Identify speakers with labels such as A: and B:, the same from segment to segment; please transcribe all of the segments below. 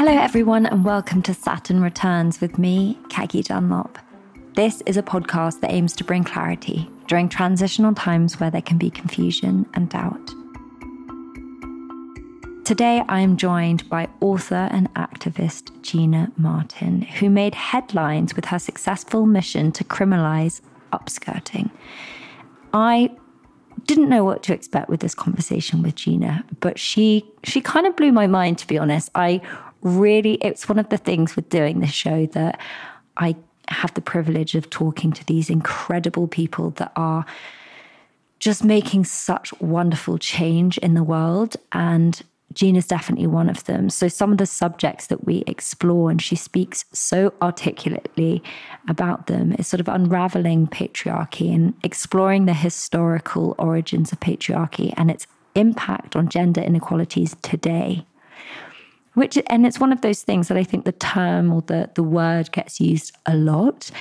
A: Hello everyone and welcome to Saturn Returns with me, Kagi Dunlop. This is a podcast that aims to bring clarity during transitional times where there can be confusion and doubt. Today I am joined by author and activist Gina Martin, who made headlines with her successful mission to criminalise upskirting. I didn't know what to expect with this conversation with Gina, but she kind of blew my mind, to be honest. It's one of the things with doing this show that I have the privilege of talking to these incredible people that are just making such wonderful change in the world. And Gina's definitely one of them. So some of the subjects that we explore, and she speaks so articulately about them, is sort of unravelling patriarchy and exploring the historical origins of patriarchy and its impact on gender inequalities today. And it's one of those things that I think the term or the word gets used a lot,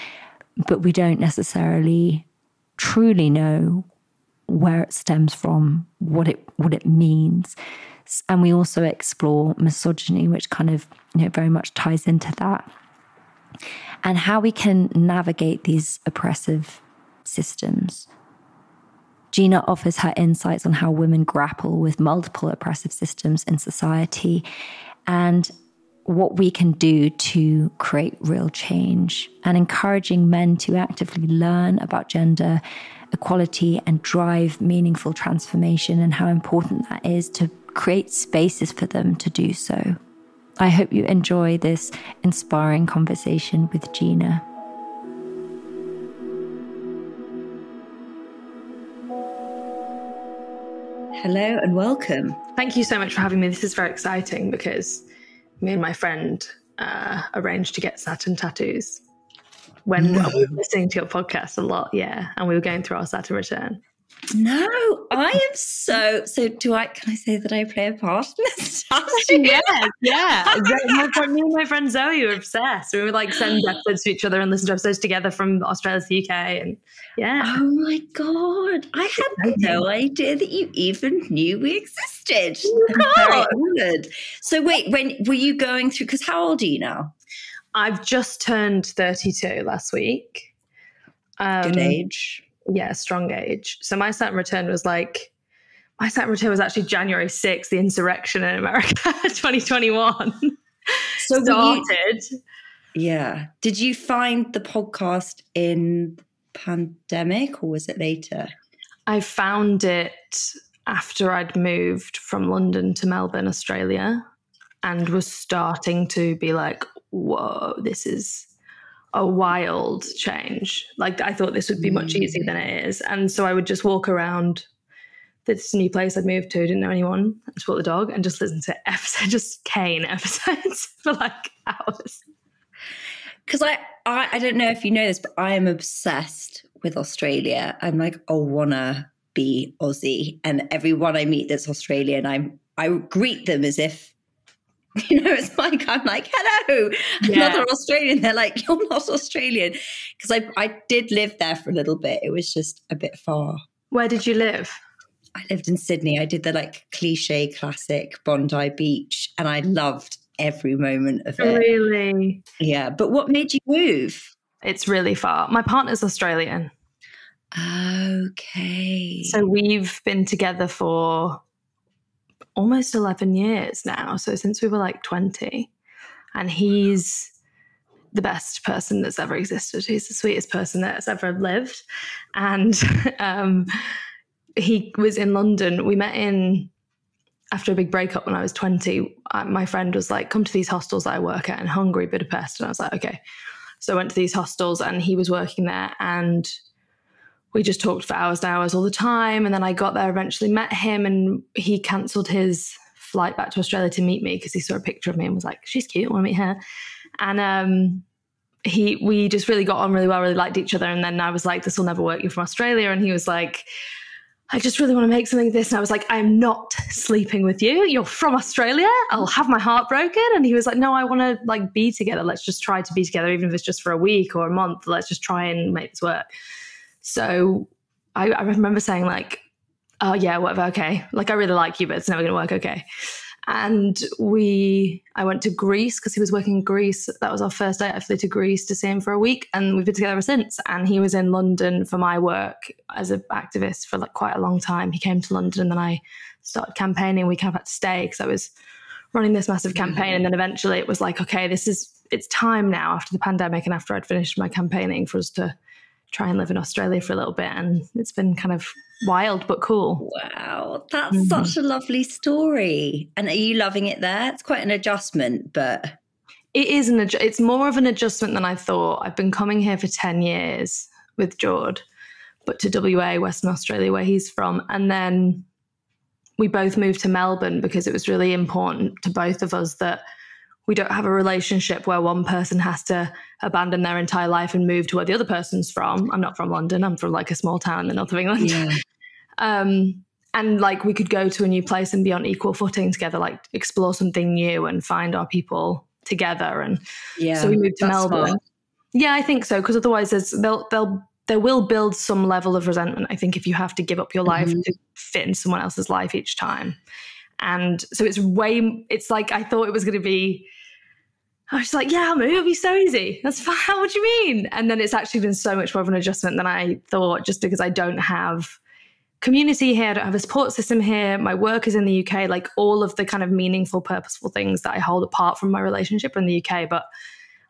A: but we don't necessarily truly know where it stems from, what it means. And we also explore misogyny, which kind of, very much ties into that, and how we can navigate these oppressive systems. Gina offers her insights on how women grapple with multiple oppressive systems in society and what we can do to create real change, and encouraging men to actively learn about gender equality and drive meaningful transformation, and how important that is to create spaces for them to do so. I hope you enjoy this inspiring conversation with Gina. Hello and welcome.
B: Thank you so much for having me. This is very exciting because me and my friend arranged to get Saturn tattoos when we were listening to your podcast a lot, and we were going through our Saturn return.
A: No, I am so can I say that I play a part in this tattoo?
B: Yeah. Me and my friend Zoe were obsessed. We would send episodes to each other and listen to episodes together from Australia to the UK. And
A: oh my God, I had no idea that you even knew we existed. I'm very honoured. So wait, when were you going through, because how old are you now?
B: I've just turned 32 last week.
A: Good age.
B: Yeah, strong age. So my Saturn return was actually January 6th, the insurrection in America, 2021.
A: So
B: started.
A: Did you find the podcast in pandemic or was it later?
B: I found it after I'd moved from London to Melbourne, Australia, and was starting to be like, whoa, this is a wild change. I thought this would be much easier than it is. And so I would just walk around this new place I'd moved to, didn't know anyone, I just brought the dog and just listen to Kane episodes for hours.
A: Because I don't know if you know this, but I am obsessed with Australia. I'm like, I wanna be Aussie. And everyone I meet that's Australian, I greet them as if, it's I'm like, hello, another Australian. They're like, you're not Australian. Because I did live there for a little bit. It was just a bit far.
B: Where did you live?
A: I lived in Sydney. I did the cliche classic Bondi Beach, and I loved every moment of it.
B: Really?
A: Yeah. But what made you move?
B: It's really far. My partner's Australian.
A: Okay.
B: So we've been together for almost 11 years now. So since we were 20, and he's the best person that's ever existed. He's the sweetest person that's ever lived. And he was in London. We met after a big breakup when I was 20. My friend was like, come to these hostels that I work at in Hungary, Budapest. And I was like, okay. So I went to these hostels and he was working there, and we just talked for hours and hours all the time. And then I got there, eventually met him, and he cancelled his flight back to Australia to meet me because he saw a picture of me and was like, she's cute, I want to meet her. And we just really got on really well, really liked each other. And then I was like, this will never work, you're from Australia. And he was like, I just really want to make something of this. And I was like, I'm not sleeping with you. You're from Australia. I'll have my heart broken. And he was like, no, I want to be together. Let's just try to be together, even if it's just for a week or a month. Let's just try and make this work. So I remember saying oh yeah, whatever, okay. I really like you, but it's never going to work, okay. And I went to Greece because he was working in Greece. That was our first date. I flew to Greece to see him for a week, and we've been together ever since. And he was in London for my work as an activist for like quite a long time. He came to London, and then I started campaigning. We kind of had to stay because I was running this massive campaign. And then eventually it was like, okay, it's time now after the pandemic and after I'd finished my campaigning for us to try and live in Australia for a little bit. And it's been kind of wild but cool.
A: Wow, that's such a lovely story. And are you loving it there? It's quite an adjustment, but
B: it is it's more of an adjustment than I thought. I've been coming here for 10 years with Jord, but to WA, Western Australia, where he's from. And then we both moved to Melbourne because it was really important to both of us that we don't have a relationship where one person has to abandon their entire life and move to where the other person's from. I'm not from London. I'm from like a small town in the north of England. Yeah. And like we could go to a new place and be on equal footing together, like explore something new and find our people together. And so we moved to Melbourne. Smart. Yeah, I think so. Because otherwise there will build some level of resentment, I think, if you have to give up your life to fit in someone else's life each time. And so it's like I thought it was going to be, I was like, yeah, it'll be so easy. That's fine. What do you mean? And then it's actually been so much more of an adjustment than I thought, just because I don't have community here. I don't have a support system here. My work is in the UK, like all of the kind of meaningful, purposeful things that I hold apart from my relationship in the UK. But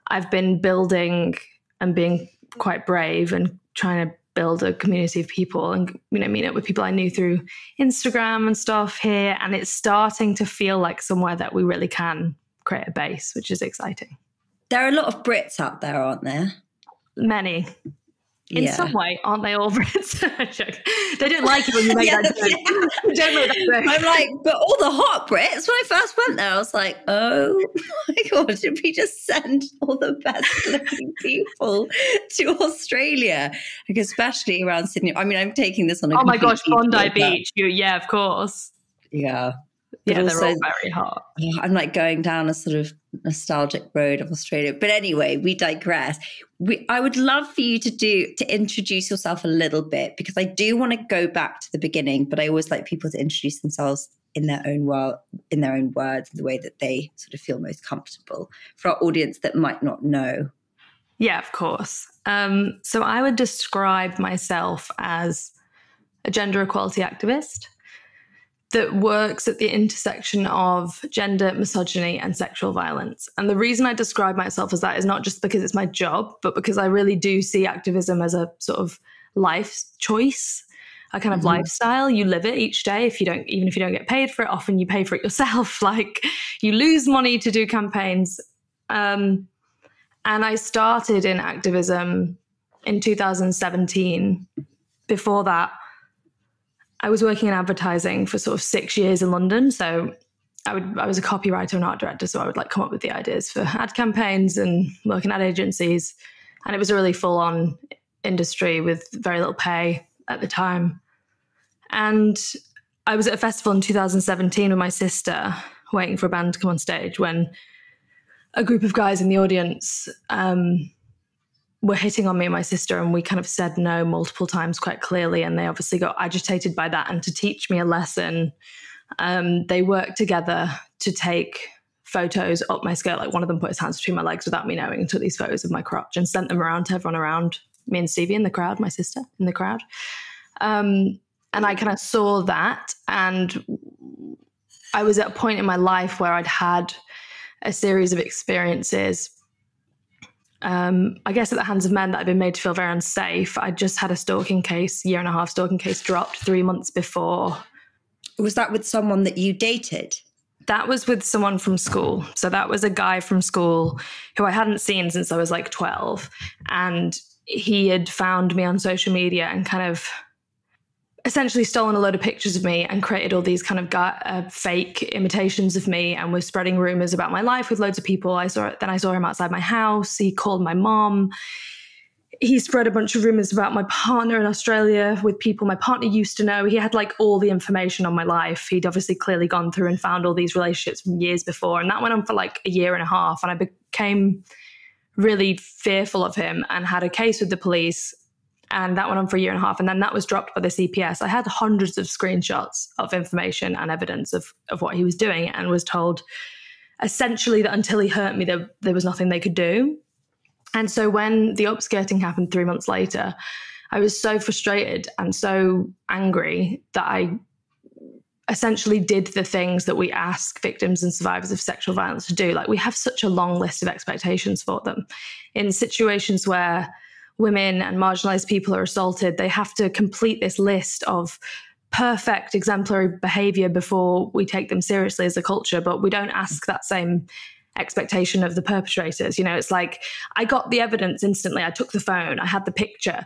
B: I've been building and being quite brave and trying to build a community of people and, meet up with people I knew through Instagram and stuff here. And it's starting to feel like somewhere that we really can create a base, which is exciting.
A: There are a lot of Brits out there, aren't there?
B: Many. In some way, aren't they all Brits? They don't like it when you make that joke. Don't make that joke. I'm
A: like, but all the hot Brits, when I first went there, I was like, oh my God, should we just send all the best looking people to Australia? Like, especially around Sydney. I mean, I'm taking this on a
B: my gosh, Bondi Beach. Yeah, of course.
A: Yeah.
B: Yeah, they're all very hot.
A: I'm like going down a sort of nostalgic road of Australia. But anyway, we digress. I would love for you to introduce yourself a little bit, because I do want to go back to the beginning, but I always like people to introduce themselves in their own words, in the way that they sort of feel most comfortable, for our audience that might not know.
B: Yeah, of course. So I would describe myself as a gender equality activist that works at the intersection of gender, misogyny, and sexual violence. And the reason I describe myself as that is not just because it's my job, but because I really do see activism as a sort of life choice, a kind of lifestyle. You live it each day. Even if you don't get paid for it, often you pay for it yourself. Like, you lose money to do campaigns. And I started in activism in 2017. Before that, I was working in advertising for sort of 6 years in London. So I was a copywriter and art director. So I would like come up with the ideas for ad campaigns and work in ad agencies. And it was a really full on industry with very little pay at the time. And I was at a festival in 2017 with my sister, waiting for a band to come on stage, when a group of guys in the audience were hitting on me and my sister, and we kind of said no multiple times quite clearly, and they obviously got agitated by that. And to teach me a lesson, they worked together to take photos up my skirt. Like, one of them put his hands between my legs without me knowing and took these photos of my crotch and sent them around to everyone around me and Stevie in the crowd, my sister in the crowd. And I kind of saw that, and I was at a point in my life where I'd had a series of experiences, I guess at the hands of men, that I've been made to feel very unsafe. I just had a stalking case, year and a half stalking case, dropped 3 months before.
A: Was that with someone that you dated?
B: That was with someone from school. So that was a guy from school who I hadn't seen since I was like 12. And he had found me on social media and kind of essentially stolen a load of pictures of me and created all these kind of fake imitations of me, and was spreading rumors about my life with loads of people. Then I saw him outside my house. He called my mom. He spread a bunch of rumors about my partner in Australia with people my partner used to know. He had like all the information on my life. He'd obviously clearly gone through and found all these relationships from years before. And that went on for like a year and a half. And I became really fearful of him and had a case with the police. And that went on for a year and a half. And then that was dropped by the CPS. I had hundreds of screenshots of information and evidence of what he was doing, and was told essentially that until he hurt me, there was nothing they could do. And so when the upskirting happened 3 months later, I was so frustrated and so angry that I essentially did the things that we ask victims and survivors of sexual violence to do. Like, we have such a long list of expectations for them. In situations where women and marginalized people are assaulted, they have to complete this list of perfect exemplary behavior before we take them seriously as a culture. But we don't ask that same expectation of the perpetrators. You know, it's like, I got the evidence instantly. I took the phone, I had the picture.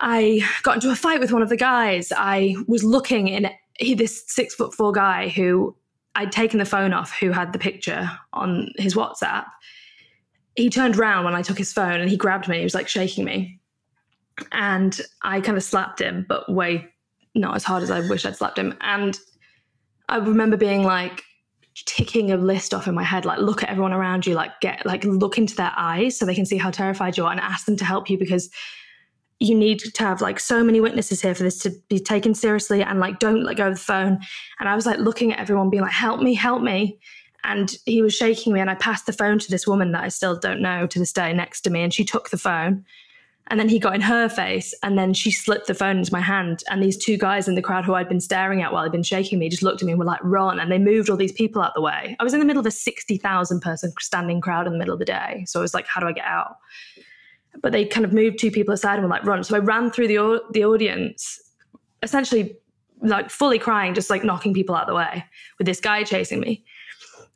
B: I got into a fight with one of the guys. I was looking in this 6'4" guy who I'd taken the phone off, who had the picture on his WhatsApp. He turned around when I took his phone and he grabbed me. He was like shaking me. And I kind of slapped him, but not as hard as I wish I'd slapped him. And I remember being like, ticking a list off in my head, like, look at everyone around you, look into their eyes so they can see how terrified you are, and ask them to help you, because you need to have like so many witnesses here for this to be taken seriously, and like, don't let go of the phone. And I was like looking at everyone being like, help me. And he was shaking me, and I passed the phone to this woman that I still don't know to this day next to me, and she took the phone. And then he got in her face, and then she slipped the phone into my hand. And these two guys in the crowd who I'd been staring at while they'd been shaking me just looked at me and were like, run. And they moved all these people out the way. I was in the middle of a 60,000 person standing crowd in the middle of the day. So I was like, how do I get out? But they kind of moved two people aside and were like, run. So I ran through the audience, essentially like fully crying, just like knocking people out the way with this guy chasing me,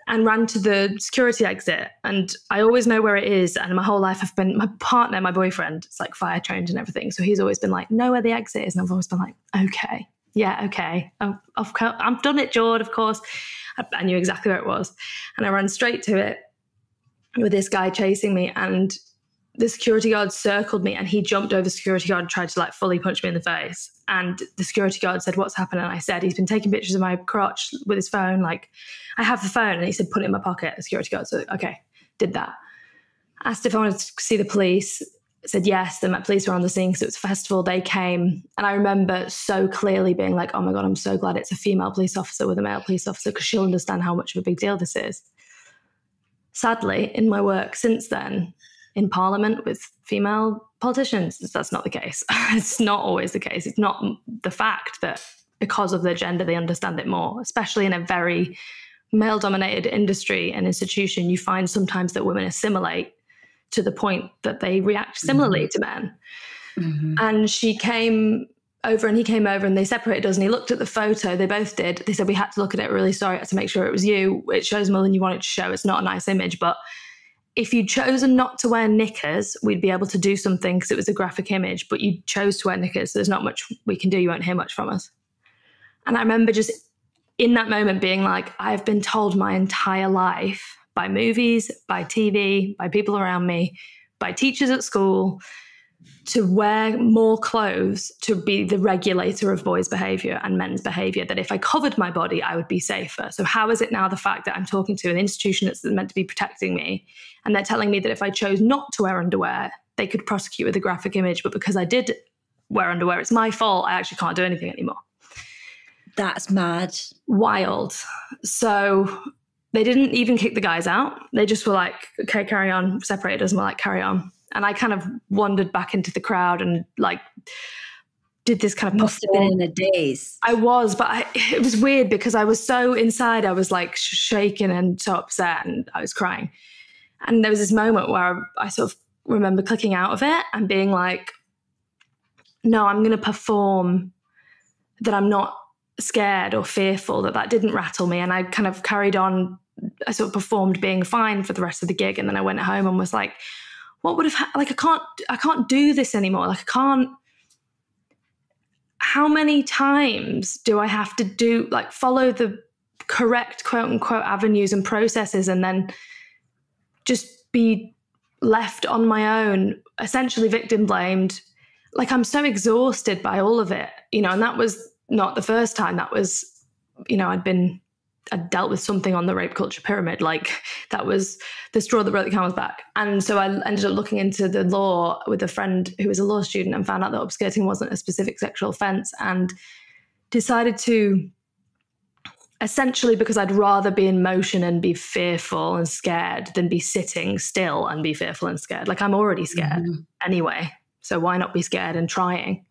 B: and ran to the security exit. And I always know where it is. And my whole life I've been, my partner, my boyfriend, it's like fire trained and everything. So he's always been like, know where the exit is. And I've always been like, okay, yeah, okay. I've done it, Jord, of course. I knew exactly where it was. And I ran straight to it with this guy chasing me. And the security guard circled me, and he jumped over the security guard and tried to like fully punch me in the face. And the security guard said, what's happened? And I said, he's been taking pictures of my crotch with his phone. Like, I have the phone. And he said, put it in my pocket. The security guard said, okay, did that. Asked if I wanted to see the police. Said yes. The Met Police were on the scene because it was a festival. They came. And I remember so clearly being like, oh my God, I'm so glad it's a female police officer with a male police officer, because she'll understand how much of a big deal this is. Sadly, in my work since then, in Parliament with female politicians, that's not the case. It's not always the case. It's not the fact that because of their gender, they understand it more, especially in a very male-dominated industry and institution. You find sometimes that women assimilate to the point that they react similarly to men. Mm-hmm. And she came over and he came over and they separated us, and he looked at the photo. They both did. They said, we had to look at it. Really sorry. I had to make sure it was you. It shows more than you want it to show. It's not a nice image, but if you'd chosen not to wear knickers, we'd be able to do something because it was a graphic image, but you chose to wear knickers. So there's not much we can do. You won't hear much from us. And I remember just in that moment being like, I've been told my entire life by movies, by TV, by people around me, by teachers at school, to wear more clothes to be the regulator of boys' behaviour and men's behaviour, that if I covered my body, I would be safer. So how is it now the fact that I'm talking to an institution that's meant to be protecting me, and they're telling me that if I chose not to wear underwear, they could prosecute with a graphic image, but because I did wear underwear, it's my fault, I actually can't do anything anymore.
A: That's mad.
B: Wild. So they didn't even kick the guys out. They just were like, okay, carry on, separated us, and we're like, carry on. And I kind of wandered back into the crowd and like did this kind of
A: must have been in a daze.
B: I was, but it was weird because I was so inside. I was like shaking and so upset, and I was crying. And there was this moment where I sort of remember clicking out of it and being like, no, I'm going to perform that I'm not scared or fearful, that didn't rattle me. And I kind of carried on. I sort of performed being fine for the rest of the gig. And then I went home and was like, what would have, like, I can't do this anymore. Like, I can't, how many times do I have to do, like, follow the correct quote unquote avenues and processes and then just be left on my own, essentially victim blamed. Like, I'm so exhausted by all of it, you know, and that was not the first time. That was, you know, I'd been dealt with something on the rape culture pyramid. Like that was the straw that broke the camel's back. And so I ended up looking into the law with a friend who was a law student and found out that upskirting wasn't a specific sexual offence, and decided to, essentially because I'd rather be in motion and be fearful and scared than be sitting still and be fearful and scared. Like I'm already scared anyway, so why not be scared and trying?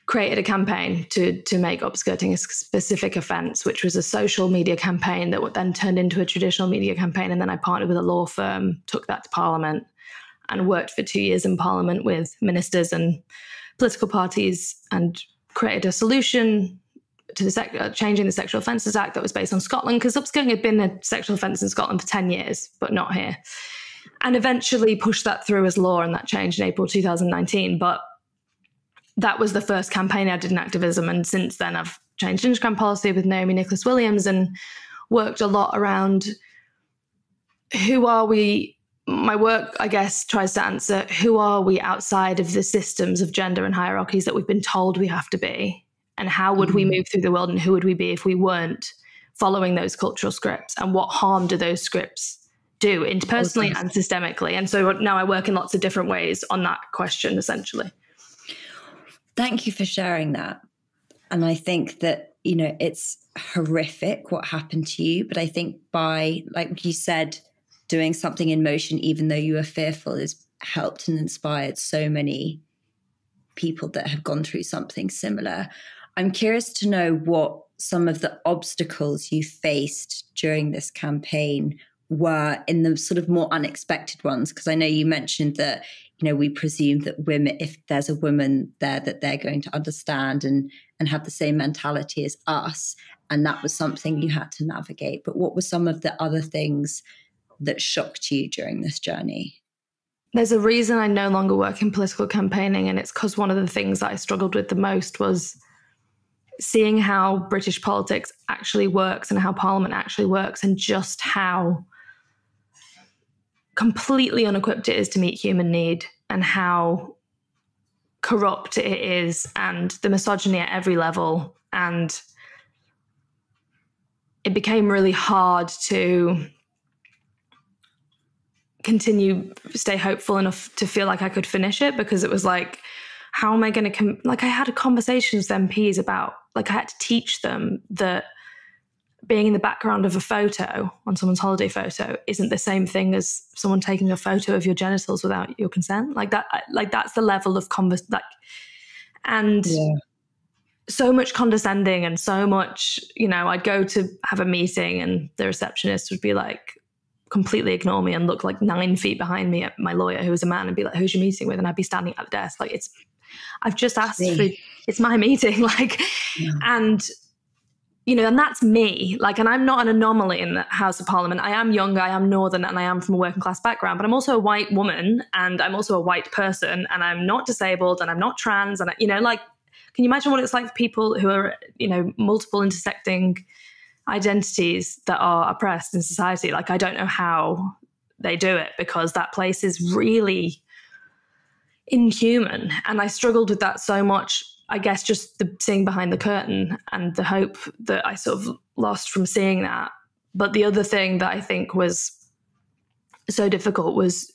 B: Created a campaign to make upskirting a specific offence, which was a social media campaign that then turned into a traditional media campaign. And then I partnered with a law firm, took that to Parliament, and worked for 2 years in Parliament with ministers and political parties, and created a solution to the changing the Sexual Offences Act that was based on Scotland, because upskirting had been a sexual offence in Scotland for 10 years, but not here. And eventually pushed that through as law, and that changed in April 2019. But that was the first campaign I did in activism. And since then, I've changed Instagram policy with Naomi Nicholas-Williams and worked a lot around who are we. My work, I guess, tries to answer who are we outside of the systems of gender and hierarchies that we've been told we have to be, and how would we move through the world, and who would we be if we weren't following those cultural scripts, and what harm do those scripts do interpersonally and systemically. And so now I work in lots of different ways on that question, essentially.
C: Thank you for sharing that. And I think that, you know, it's horrific what happened to you, but I think by, like you said, doing something in motion, even though you were fearful, has helped and inspired so many people that have gone through something similar. I'm curious to know what some of the obstacles you faced during this campaign were, in the sort of more unexpected ones, because I know you mentioned that, you know, we presume that women, if there's a woman there, that they're going to understand and have the same mentality as us. And that was something you had to navigate. But what were some of the other things that shocked you during this journey?
B: There's a reason I no longer work in political campaigning, and it's because one of the things that I struggled with the most was seeing how British politics actually works and how Parliament actually works, and just how completely unequipped it is to meet human need, and how corrupt it is, and the misogyny at every level. And it became really hard to stay hopeful enough to feel like I could finish it, because it was like, how am I going to like I had conversations with MPs about, like, I had to teach them that being in the background of a photo on someone's holiday photo isn't the same thing as someone taking a photo of your genitals without your consent. Like that's the level of so much condescending, and so much, you know, I'd go to have a meeting and the receptionist would be like, completely ignore me and look like 9 feet behind me at my lawyer, who was a man, and be like, who's your meeting with? And I'd be standing at the desk like, I've just asked for, it's my meeting. Like, and, you know, and that's me. Like, and I'm not an anomaly in the House of Parliament. I am young, I am Northern, and I am from a working class background, but I'm also a white woman, and I'm also a white person, and I'm not disabled, and I'm not trans. And, you know, like, can you imagine what it's like for people who are, you know, multiple intersecting identities that are oppressed in society? Like, I don't know how they do it, because that place is really inhuman. And I struggled with that so much, I guess, just the seeing behind the curtain and the hope that I sort of lost from seeing that. But the other thing that I think was so difficult was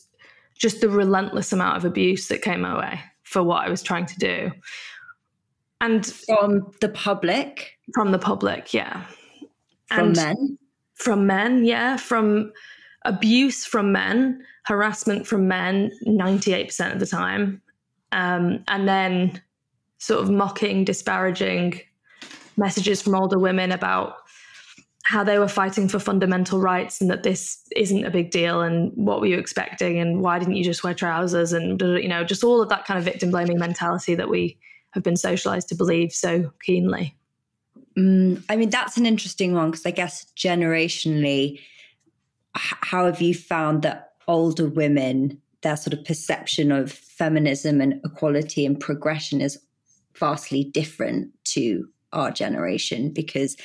B: just the relentless amount of abuse that came my way for what I was trying to do. And
C: from the public?
B: From the public, yeah.
C: From men?
B: From men, yeah. From abuse from men, harassment from men, 98% of the time. And then sort of mocking, disparaging messages from older women about how they were fighting for fundamental rights, and that this isn't a big deal, and what were you expecting, and why didn't you just wear trousers, and, you know, just all of that kind of victim blaming mentality that we have been socialized to believe so keenly.
C: I mean, that's an interesting one, because I guess generationally, how have you found that older women, their sort of perception of feminism and equality and progression is vastly different to our generation, because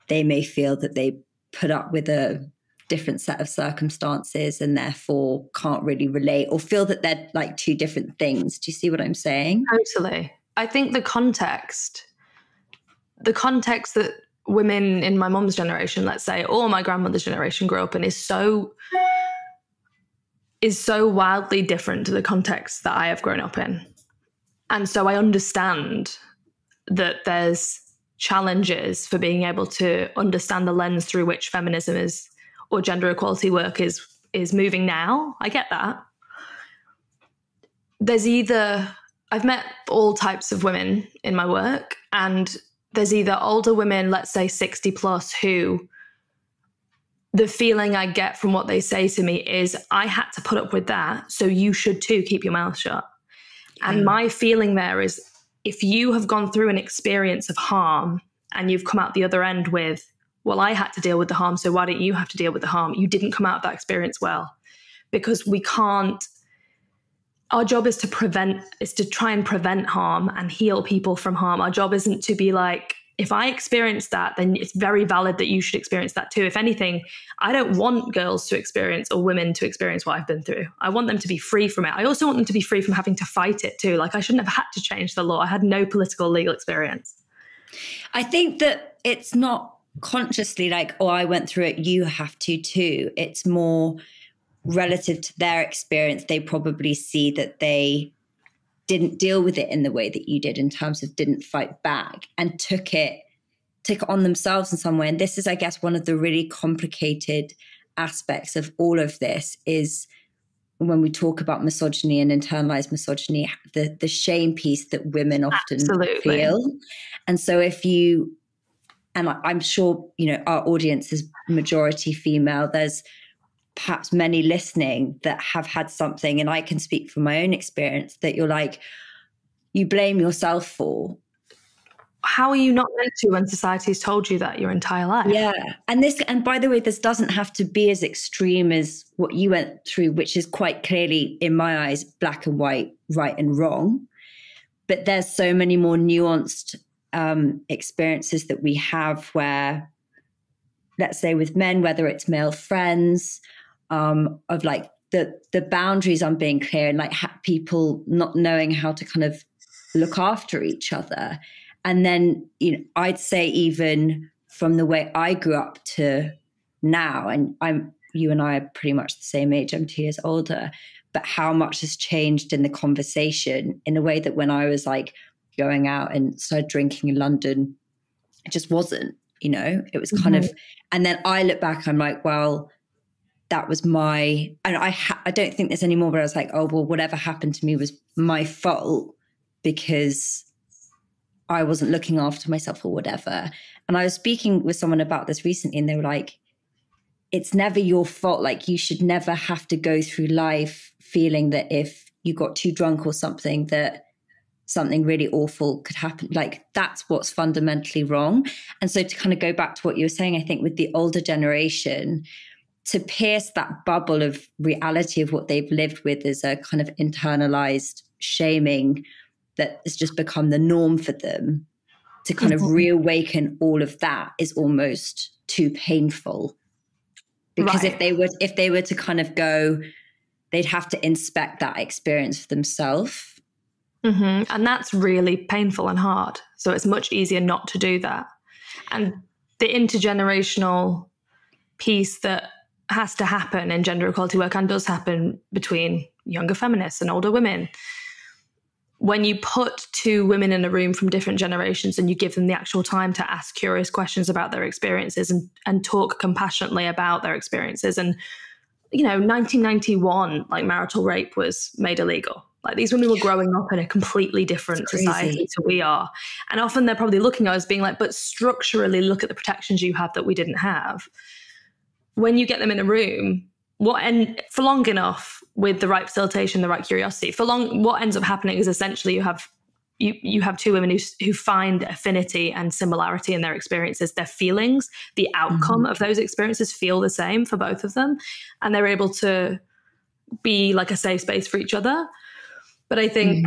C: they may feel that they put up with a different set of circumstances and therefore can't really relate, or feel that they're like two different things. Do you see what I'm saying?
B: Totally. I think the context that women in my mum's generation, let's say, or my grandmother's generation grew up in is so wildly different to the context that I have grown up in. And so I understand that there's challenges for being able to understand the lens through which feminism is, or gender equality work is moving now. I get that. I've met all types of women in my work, and there's either older women, let's say 60 plus, who the feeling I get from what they say to me is, I had to put up with that, so you should too, keep your mouth shut. And my feeling there is, if you have gone through an experience of harm and you've come out the other end with, well, I had to deal with the harm, so why don't you have to deal with the harm? You didn't come out of that experience well. Because we can't, our job is to try and prevent harm and heal people from harm. Our job isn't to be like, if I experience that, then it's very valid that you should experience that too. If anything, I don't want girls to experience, or women to experience, what I've been through. I want them to be free from it. I also want them to be free from having to fight it too. Like, I shouldn't have had to change the law. I had no political legal experience.
C: I think that it's not consciously like, oh, I went through it, you have to too. It's more relative to their experience. They probably see that they didn't deal with it in the way that you did, in terms of didn't fight back and took it on themselves in some way. And this is, I guess, one of the really complicated aspects of all of this, is when we talk about misogyny and internalized misogyny, the shame piece that women often feel. And so and I'm sure, our audience is majority female, there's perhaps many listening that have had something, and I can speak from my own experience, that you're like, you blame yourself for.
B: How are you not meant to when society's told you that your entire life?
C: Yeah. And by the way, this doesn't have to be as extreme as what you went through, which is quite clearly, in my eyes, black and white, right and wrong. But there's so many more nuanced experiences that we have where, let's say with men, whether it's male friends, of like the boundaries on being clear, and like people not knowing how to kind of look after each other. And then, I'd say even from the way I grew up to now, and you and I are pretty much the same age, I'm 2 years older, but how much has changed in the conversation, in a way that when I was like going out and started drinking in London, it just wasn't, it was kind of, and then I look back, I'm like, well, that was and I don't think there's any more, but I was like, oh, well, whatever happened to me was my fault because I wasn't looking after myself or whatever. And I was speaking with someone about this recently, and they were like, it's never your fault. Like, you should never have to go through life feeling that if you got too drunk or something, that something really awful could happen. Like, that's what's fundamentally wrong. And so to kind of go back to what you were saying, I think with the older generation, to pierce that bubble of reality of what they've lived with is a kind of internalized shaming that has just become the norm for them. To kind of reawaken all of that is almost too painful. Because if they were to kind of go, they'd have to inspect that experience for themselves.
B: And that's really painful and hard. So it's much easier not to do that. And the intergenerational piece that has to happen in gender equality work, and does happen between younger feminists and older women, when you put two women in a room from different generations and you give them the actual time to ask curious questions about their experiences and talk compassionately about their experiences. And, 1991, like, marital rape was made illegal. Like, these women were growing up in a completely different society to we are. And often they're probably looking at us being like, but structurally, look at the protections you have that we didn't have. When you get them in a room, for long enough, with the right facilitation, the right curiosity, what ends up happening is essentially you have two women who find affinity and similarity in their experiences, their feelings, the outcome of those experiences feel the same for both of them, and they're able to be like a safe space for each other. But I think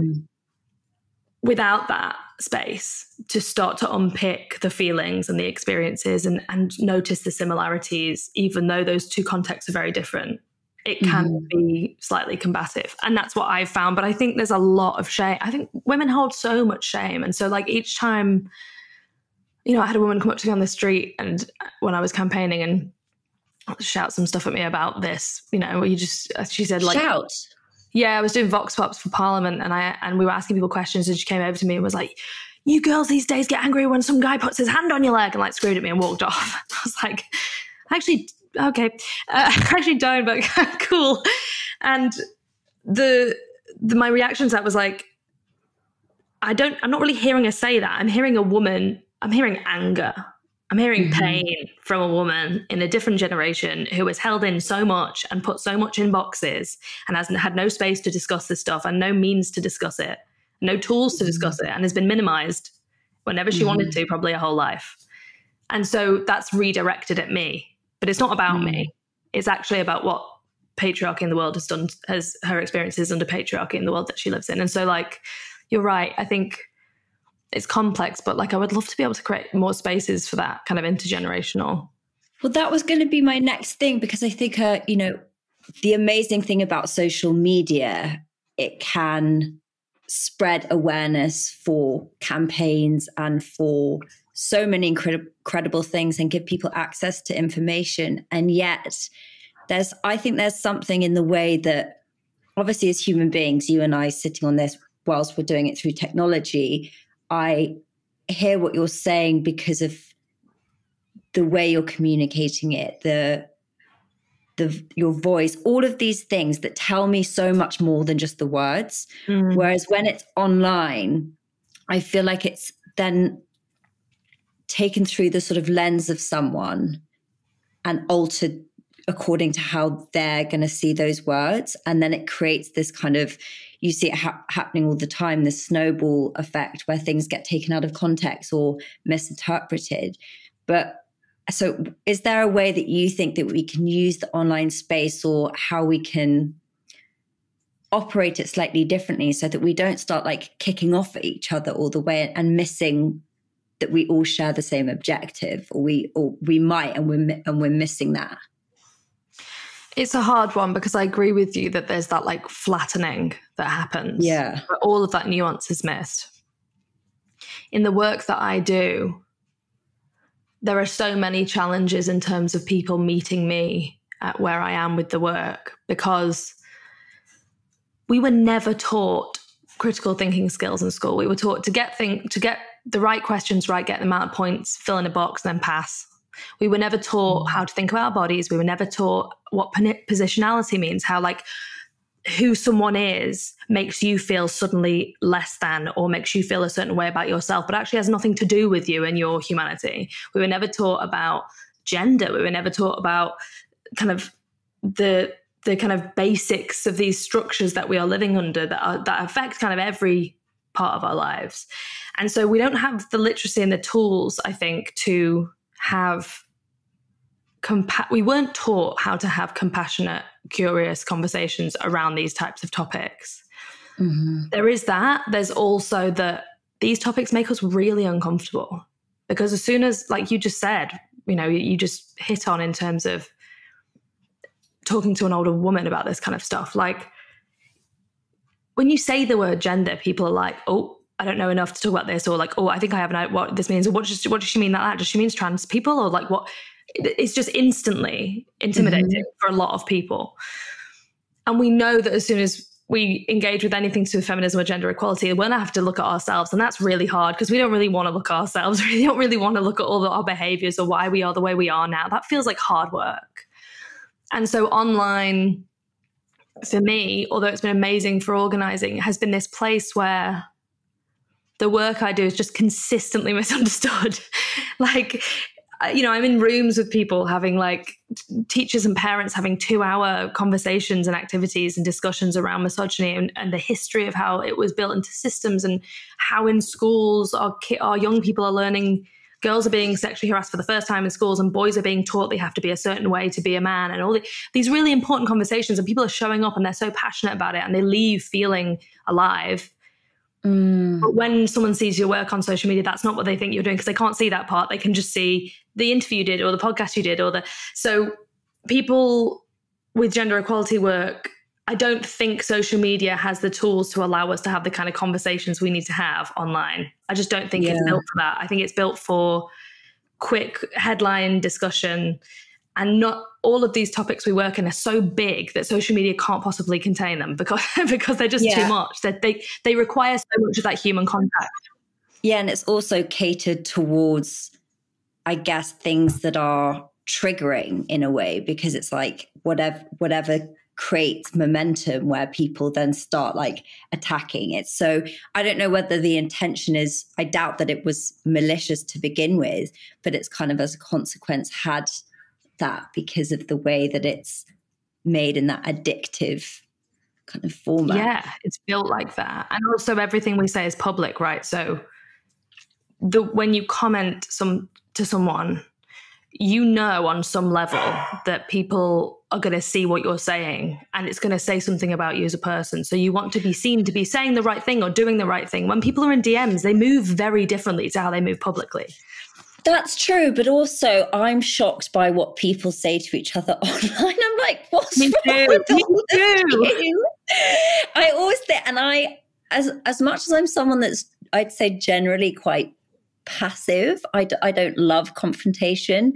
B: without that space to start to unpick the feelings and the experiences and notice the similarities, even though those two contexts are very different, it can be slightly combative. And that's what I've found. But I think there's a lot of shame. I think women hold so much shame. And so, like, each time you know, I had a woman come up to me on the street and when I was campaigning and shout some stuff at me about this, you know, she said like,
C: shout.
B: Yeah, I was doing vox pops for Parliament and we were asking people questions and she came over to me and was like, you girls these days get angry when some guy puts his hand on your leg, and like screamed at me and walked off. I was like, actually, okay, I actually don't, but cool. And my reaction to that was like, I'm not really hearing her say that. I'm hearing anger. I'm hearing pain from a woman in a different generation who has held in so much and put so much in boxes and has had no space to discuss this stuff and no means to discuss it, no tools to discuss it, and has been minimized whenever she wanted to, probably her whole life. And so that's redirected at me. But it's not about me. It's actually about what patriarchy in the world has done, as her experiences under patriarchy in the world that she lives in. And so like, you're right. I think it's complex, but like I would love to be able to create more spaces for that kind of intergenerational.
C: Well, that was going to be my next thing, because I think, you know, the amazing thing about social media, it can spread awareness for campaigns and for so many incredible things and give people access to information. And yet I think there's something in the way that, obviously as human beings, you and I sitting on this whilst we're doing it through technology, I hear what you're saying because of the way you're communicating it, your voice, all of these things that tell me so much more than just the words. Whereas when it's online, I feel like it's then taken through the sort of lens of someone and altered according to how they're going to see those words. And then it creates this kind of, you see it happening all the time, this snowball effect where things get taken out of context or misinterpreted. But so is there a way that you think that we can use the online space, or how we can operate it slightly differently so that we don't start like kicking off at each other all the way and missing that we all share the same objective, or we might, and we're missing that?
B: It's a hard one, because I agree with you that there's that like flattening that happens.
C: Yeah.
B: But all of that nuance is missed. In the work that I do, there are so many challenges in terms of people meeting me at where I am with the work, because we were never taught critical thinking skills in school. We were taught to get the right questions right, get the amount of points, fill in a box, then pass. We were never taught how to think about our bodies. We were never taught what positionality means, how like who someone is makes you feel suddenly less than, or makes you feel a certain way about yourself, but actually has nothing to do with you and your humanity. We were never taught about gender. We were never taught about kind of the kind of basics of these structures that we are living under that affect kind of every part of our lives. And so we don't have the literacy and the tools, I think, to have we weren't taught how to have compassionate, curious conversations around these types of topics. There is that. There's also that these topics make us really uncomfortable, because as soon as, like you just said, you know, you just hit on in terms of talking to an older woman about this kind of stuff, like when you say the word gender, people are like, oh, I don't know enough to talk about this, or like, oh, I think I have an idea what this means, or what does she mean that? Does she mean trans people, or like what? It's just instantly intimidating for a lot of people. And we know that as soon as we engage with anything to do with feminism or gender equality, we're going to have to look at ourselves, and that's really hard, because we don't really want to look at ourselves. We don't really want to look at all our behaviors or why we are the way we are now. That feels like hard work. And so online, for me, although it's been amazing for organizing, has been this place where the work I do is just consistently misunderstood. Like, you know, I'm in rooms with people having, like, teachers and parents having 2-hour conversations and activities and discussions around misogyny and the history of how it was built into systems, and how in schools our young people are learning. Girls are being sexually harassed for the first time in schools, and boys are being taught they have to be a certain way to be a man, and all these really important conversations, and people are showing up and they're so passionate about it and they leave feeling alive. But when someone sees your work on social media, that's not what they think you're doing, because they can't see that part. They can just see the interview you did, or the podcast you did, so people with gender equality work I don't think social media has the tools to allow us to have the kind of conversations we need to have online. I just don't think it's built for that. I think it's built for quick headline discussion, and not all of these topics we work in are so big that social media can't possibly contain them because they're just too much. They require so much of that human contact.
C: Yeah, and it's also catered towards, I guess, things that are triggering in a way, because it's like whatever creates momentum where people then start like attacking it. So I don't know whether the intention is, I doubt that it was malicious to begin with, but it's kind of as a consequence had that because of the way that it's made in that addictive kind of format.
B: Yeah, it's built like that. And also everything we say is public, right? So when you comment to someone, you know on some level that people are going to see what you're saying and it's going to say something about you as a person. So you want to be seen to be saying the right thing or doing the right thing. When people are in DMs, they move very differently to how they move publicly.
C: That's true, but also I'm shocked by what people say to each other online. I'm like, what's wrong with all of you? I always think, and as much as I'm someone that's, I'd say, generally quite passive, I don't love confrontation.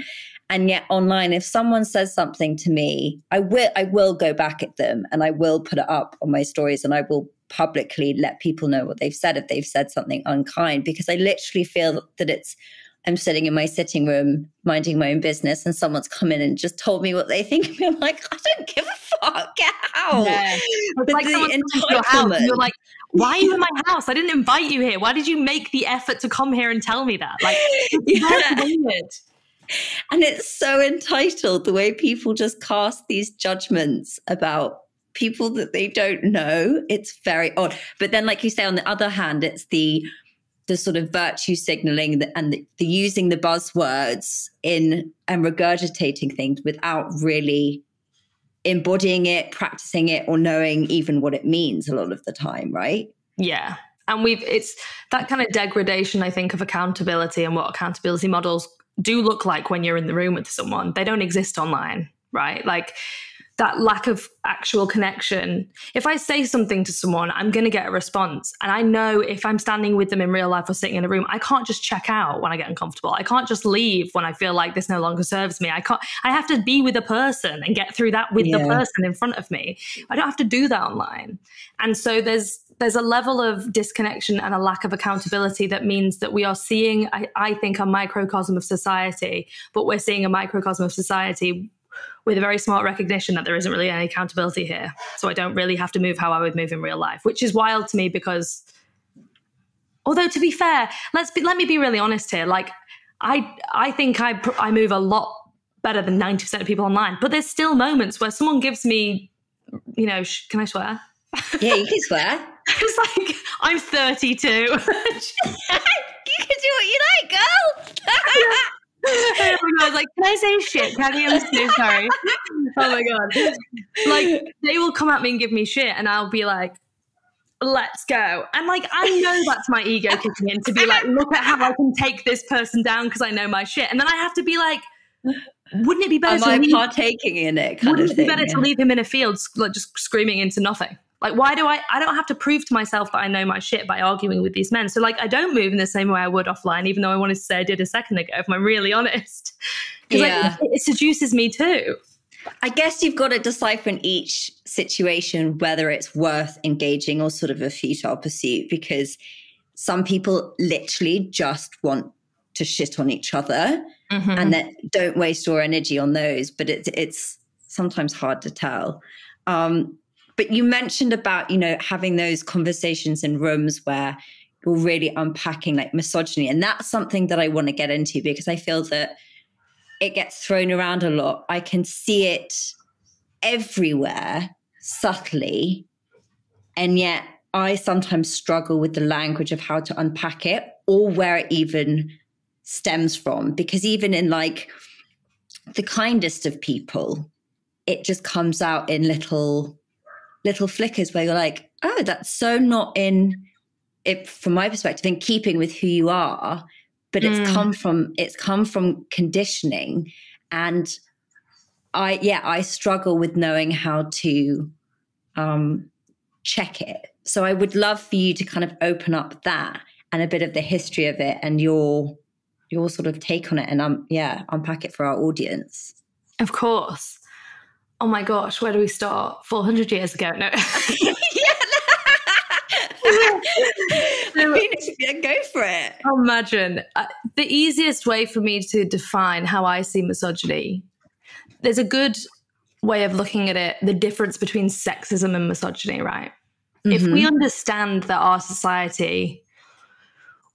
C: And yet online, if someone says something to me, I will go back at them and I will put it up on my stories and I will publicly let people know what they've said if they've said something unkind, because I literally feel that I'm sitting in my sitting room minding my own business and someone's come in and just told me what they think of me. I'm like, I don't give a fuck. Get out. Yeah.
B: But like the entitlement. You're like, why are you in my house? I didn't invite you here. Why did you make the effort to come here and tell me that? Like, it's weird.
C: And it's so entitled, the way people just cast these judgments about people that they don't know. It's very odd. But then, like you say, on the other hand, it's the sort of virtue signaling and the using the buzzwords and regurgitating things without really embodying it, practicing it, or knowing even what it means a lot of the time, right?
B: Yeah. And it's that kind of degradation, I think, of accountability and what accountability models do look like when you're in the room with someone. They don't exist online, right? Like that lack of actual connection. If I say something to someone, I'm going to get a response. And I know if I'm standing with them in real life or sitting in a room, I can't just check out when I get uncomfortable. I can't just leave when I feel like this no longer serves me. I have to be with a person and get through that with the person in front of me. I don't have to do that online. And so there's a level of disconnection and a lack of accountability that means that we are seeing, I think, a microcosm of society, but we're seeing a microcosm of society with a very smart recognition that there isn't really any accountability here. So I don't really have to move how I would move in real life, which is wild to me because, although to be fair, let me be really honest here. Like I think I move a lot better than 90% of people online, but there's still moments where someone gives me, can I swear?
C: Yeah, you can swear.
B: It's like, I'm 32.
C: You can do what you like, girl.
B: I was like, can I say shit, Caddy? I'm so sorry. Oh my God. Like, they will come at me and give me shit and I'll be like, let's go. And like, I know that's my ego kicking in to be like, look at how I can take this person down because I know my shit. And then I have to be like, wouldn't it be better
C: partaking in it?
B: Wouldn't it be better to leave him in a field, like just screaming into nothing? Like, why do I don't have to prove to myself that I know my shit by arguing with these men. So like, I don't move in the same way I would offline, even though I wanted to say I did a second ago, if I'm really honest. Because like, it seduces me too.
C: I guess you've got to decipher in each situation whether it's worth engaging or sort of a futile pursuit, because some people literally just want to shit on each other and then don't waste your energy on those. But it's sometimes hard to tell. But you mentioned about, having those conversations in rooms where you're really unpacking like misogyny. And that's something that I want to get into because I feel that it gets thrown around a lot. I can see it everywhere subtly. And yet I sometimes struggle with the language of how to unpack it or where it even stems from. Because even in like the kindest of people, it just comes out in little flickers where you're like, oh, that's so not in it, from my perspective, in keeping with who you are, but it's come from conditioning. And I struggle with knowing how to check it. So I would love for you to kind of open up that and a bit of the history of it and your sort of take on it, and unpack it for our audience.
B: Of course. Oh my gosh, where do we start? 400 years ago? No.
C: Go for it.
B: Imagine. The easiest way for me to define how I see misogyny, there's a good way of looking at it, the difference between sexism and misogyny, right? Mm-hmm. If we understand that our society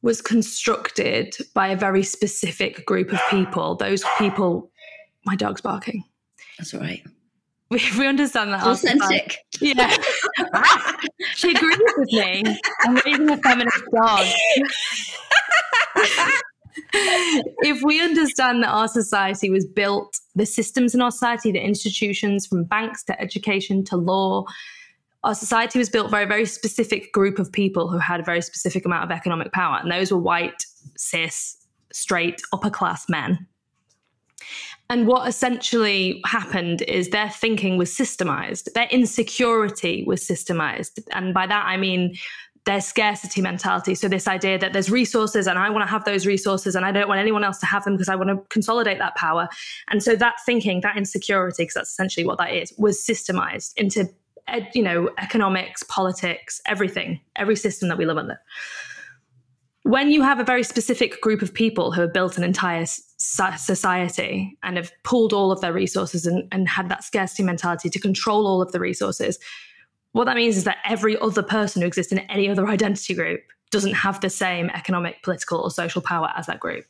B: was constructed by a very specific group of people, those people, my dog's barking.
C: That's all right.
B: If we understand that,
C: authentic.
B: Yeah, she agrees with me. I'm raising a feminist dog. If we understand that our society was built, the systems in our society, the institutions, from banks to education to law, our society was built by a very specific group of people who had a very specific amount of economic power, and those were white, cis, straight, upper class men. And what essentially happened is their thinking was systemized. Their insecurity was systemized. And by that, I mean their scarcity mentality. So this idea that there's resources and I want to have those resources and I don't want anyone else to have them because I want to consolidate that power. And so that thinking, that insecurity, because that's essentially what that is, was systemized into, economics, politics, everything, every system that we live under. When you have a very specific group of people who have built an entire society and have pooled all of their resources and had that scarcity mentality to control all of the resources, what that means is that every other person who exists in any other identity group doesn't have the same economic, political, or social power as that group.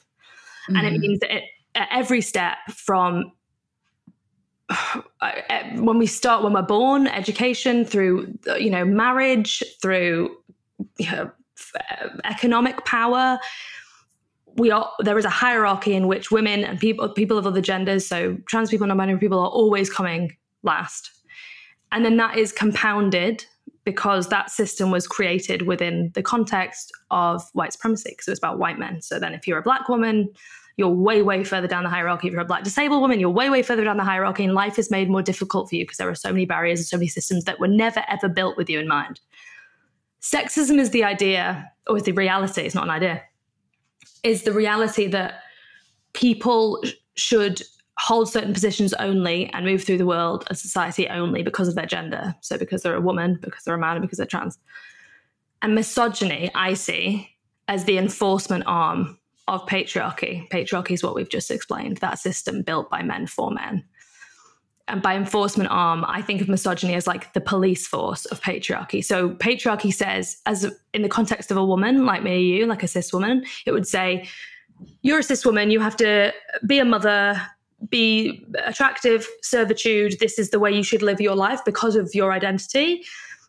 B: Mm-hmm. And it means that at every step from when we're born, education, through, marriage, through, economic power, there is a hierarchy in which women and people of other genders, so trans people, non-binary people, are always coming last. And then that is compounded because that system was created within the context of white supremacy, because it was about white men. So then if you're a black woman, you're way, way further down the hierarchy. If you're a black disabled woman, you're way, way further down the hierarchy, and life is made more difficult for you because there are so many barriers and so many systems that were never, ever built with you in mind. Sexism is the idea, or is the reality, it's not an idea, is the reality that people should hold certain positions only and move through the world as society only because of their gender. So because they're a woman, because they're a man, and because they're trans. And misogyny, I see as the enforcement arm of patriarchy. Patriarchy is what we've just explained, that system built by men for men. And by enforcement arm, I think of misogyny as like the police force of patriarchy. So patriarchy says, in the context of a woman like me or you, like a cis woman, it would say, you're a cis woman, you have to be a mother, be attractive, servitude, this is the way you should live your life because of your identity.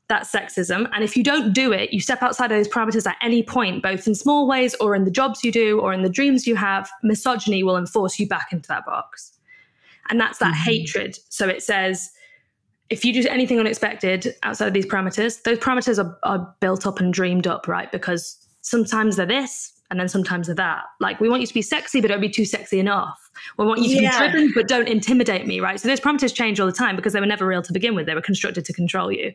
B: That's sexism. And if you don't do it, you step outside of those parameters at any point, both in small ways or in the jobs you do or in the dreams you have, misogyny will enforce you back into that box. And that's that hatred. So it says, if you do anything unexpected outside of these parameters, those parameters are built up and dreamed up, right? Because sometimes they're this and then sometimes they're that. Like, we want you to be sexy, but don't be too sexy enough. We want you to be driven, but don't intimidate me, right? So those parameters change all the time because they were never real to begin with. They were constructed to control you.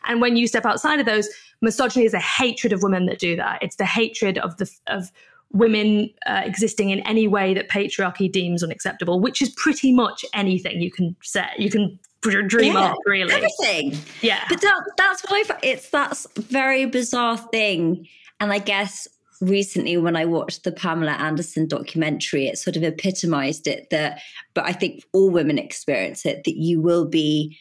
B: And when you step outside of those, misogyny is a hatred of women that do that. It's the hatred of women existing in any way that patriarchy deems unacceptable, which is pretty much anything you can say. You can dream up, really.
C: Everything.
B: Yeah.
C: But that's what that's a very bizarre thing. And I guess recently when I watched the Pamela Anderson documentary, it sort of epitomized it, but I think all women experience it, that you will be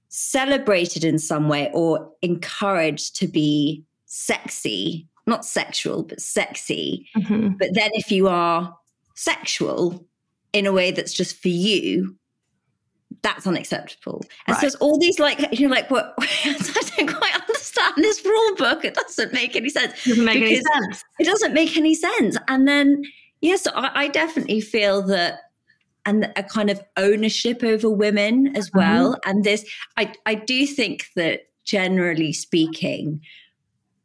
C: celebrated in some way or encouraged to be sexy, not sexual, but sexy. Mm-hmm. But then if you are sexual in a way that's just for you, that's unacceptable. And so it's all these what, I don't quite understand this rule book. It doesn't make any sense. It doesn't make any sense. It doesn't make any sense. And then, yes, I definitely feel that, and a kind of ownership over women as well. Mm-hmm. And this, I do think that generally speaking,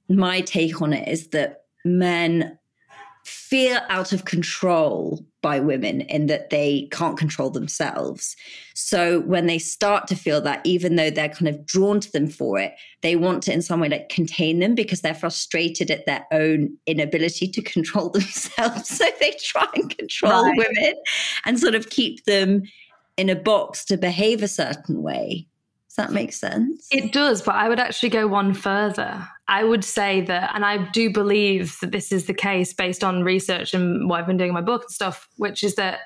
C: my take on it is that men feel out of control by women in that they can't control themselves. So when they start to feel that, even though they're kind of drawn to them for it, they want to in some way like contain them because they're frustrated at their own inability to control themselves. So they try and control women and sort of keep them in a box to behave a certain way. Does that make sense?
B: It does, but I would actually go one further. I would say that, and I do believe that this is the case based on research and what I've been doing in my book and stuff, which is that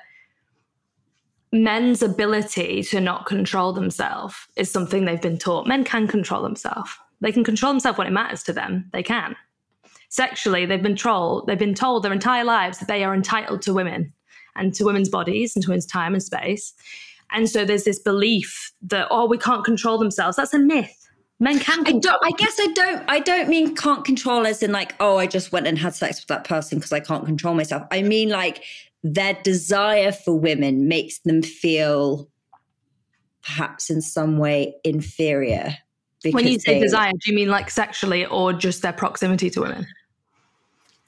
B: men's ability to not control themselves is something they've been taught. Men can control themselves. They can control themselves when it matters to them. They can. Sexually, they've been told their entire lives that they are entitled to women and to women's bodies and to women's time and space. And so there's this belief that, oh, we can't control themselves. That's a myth. Men can control.
C: I don't mean can't control as in like, oh, I just went and had sex with that person because I can't control myself. I mean like their desire for women makes them feel perhaps in some way inferior.
B: When you say desire, do you mean like sexually or just their proximity to women?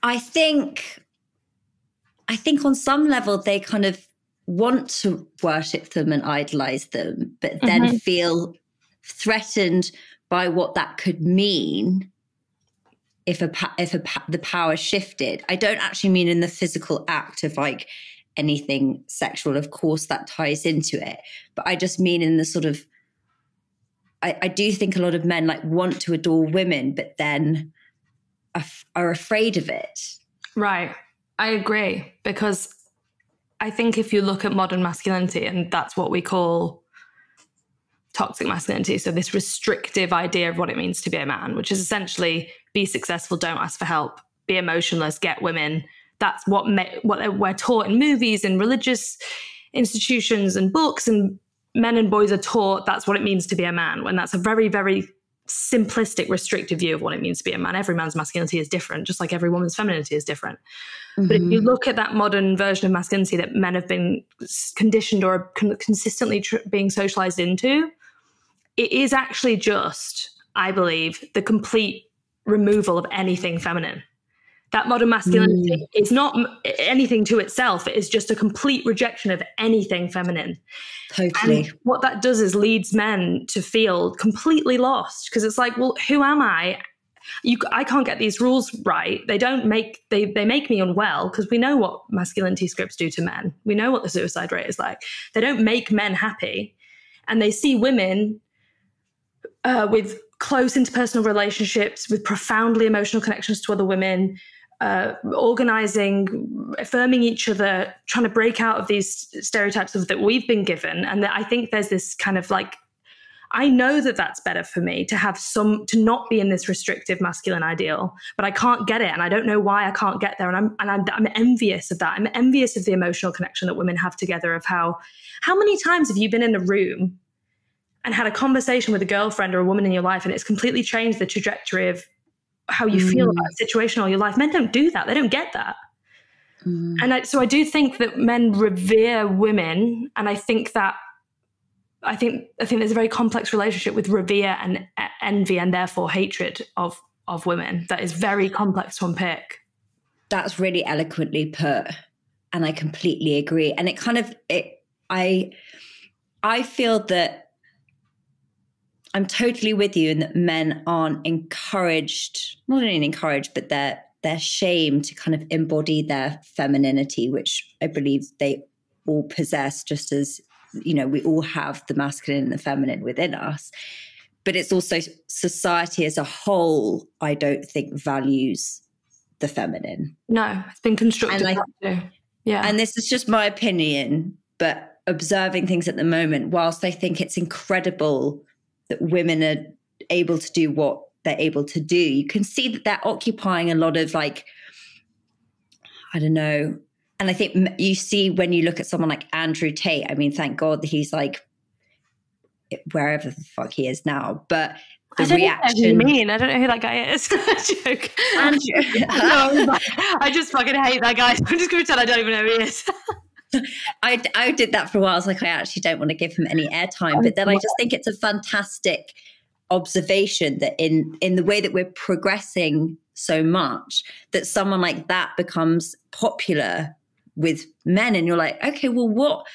C: I think on some level they kind of want to worship them and idolize them, but then feel threatened by what that could mean if the power shifted. I don't actually mean in the physical act of like anything sexual. Of course, that ties into it, but I just mean in the sort of. I do think a lot of men like want to adore women, but then are afraid of it.
B: Right, I agree, because I think if you look at modern masculinity, and that's what we call toxic masculinity, so this restrictive idea of what it means to be a man, which is essentially be successful, don't ask for help, be emotionless, get women. That's what we're taught in movies and religious institutions and books, and men and boys are taught that's what it means to be a man, when that's a very, very simplistic, restrictive view of what it means to be a man. Every man's masculinity is different, just like every woman's femininity is different. But if you look at that modern version of masculinity that men have been conditioned or consistently being socialized into, it is actually just, I believe, the complete removal of anything feminine. That modern masculinity is not anything to itself. It is just a complete rejection of anything feminine.
C: Totally.
B: And what that does is leads men to feel completely lost, because it's like, well, who am I? I can't get these rules right. They make me unwell, because we know what masculinity scripts do to men. We know what the suicide rate is like. They don't make men happy. And they see women with close interpersonal relationships, with profoundly emotional connections to other women, organizing, affirming each other, trying to break out of these stereotypes that we've been given. And that I think there's this kind of like, I know that that's better for me to not be in this restrictive masculine ideal, but I can't get it. And I don't know why I can't get there. And I'm envious of that. I'm envious of the emotional connection that women have together, of how many times have you been in a room and had a conversation with a girlfriend or a woman in your life, and it's completely changed the trajectory of how you feel about a situation or your life. Men don't do that. They don't get that. And so I do think that men revere women. And I think there's a very complex relationship with revere and envy, and therefore hatred of women, that is very complex to unpick.
C: That's really eloquently put. And I completely agree. And I feel that I'm totally with you in that men aren't encouraged, not only encouraged, but they're shamed to kind of embody their femininity, which I believe they all possess, just as, you know, we all have the masculine and the feminine within us. But it's also society as a whole, I don't think, values the feminine.
B: No, it's been constructed. Yeah.
C: And this is just my opinion, but observing things at the moment, whilst I think it's incredible that women are able to do what they're able to do, you can see that they're occupying a lot of, like, I don't know. And I think you see when you look at someone like Andrew Tate, I mean, thank God that he's like wherever the fuck he is now. But the reaction.
B: I don't know who that guy is. Joke.
C: Andrew.
B: No, I just fucking hate that guy. So I'm just going to pretend I don't even know who he is.
C: I did that for a while. I was like, I actually don't want to give him any airtime. But then I just think it's a fantastic observation that in the way that we're progressing so much, that someone like that becomes popular with men. And you're like, okay, well, what,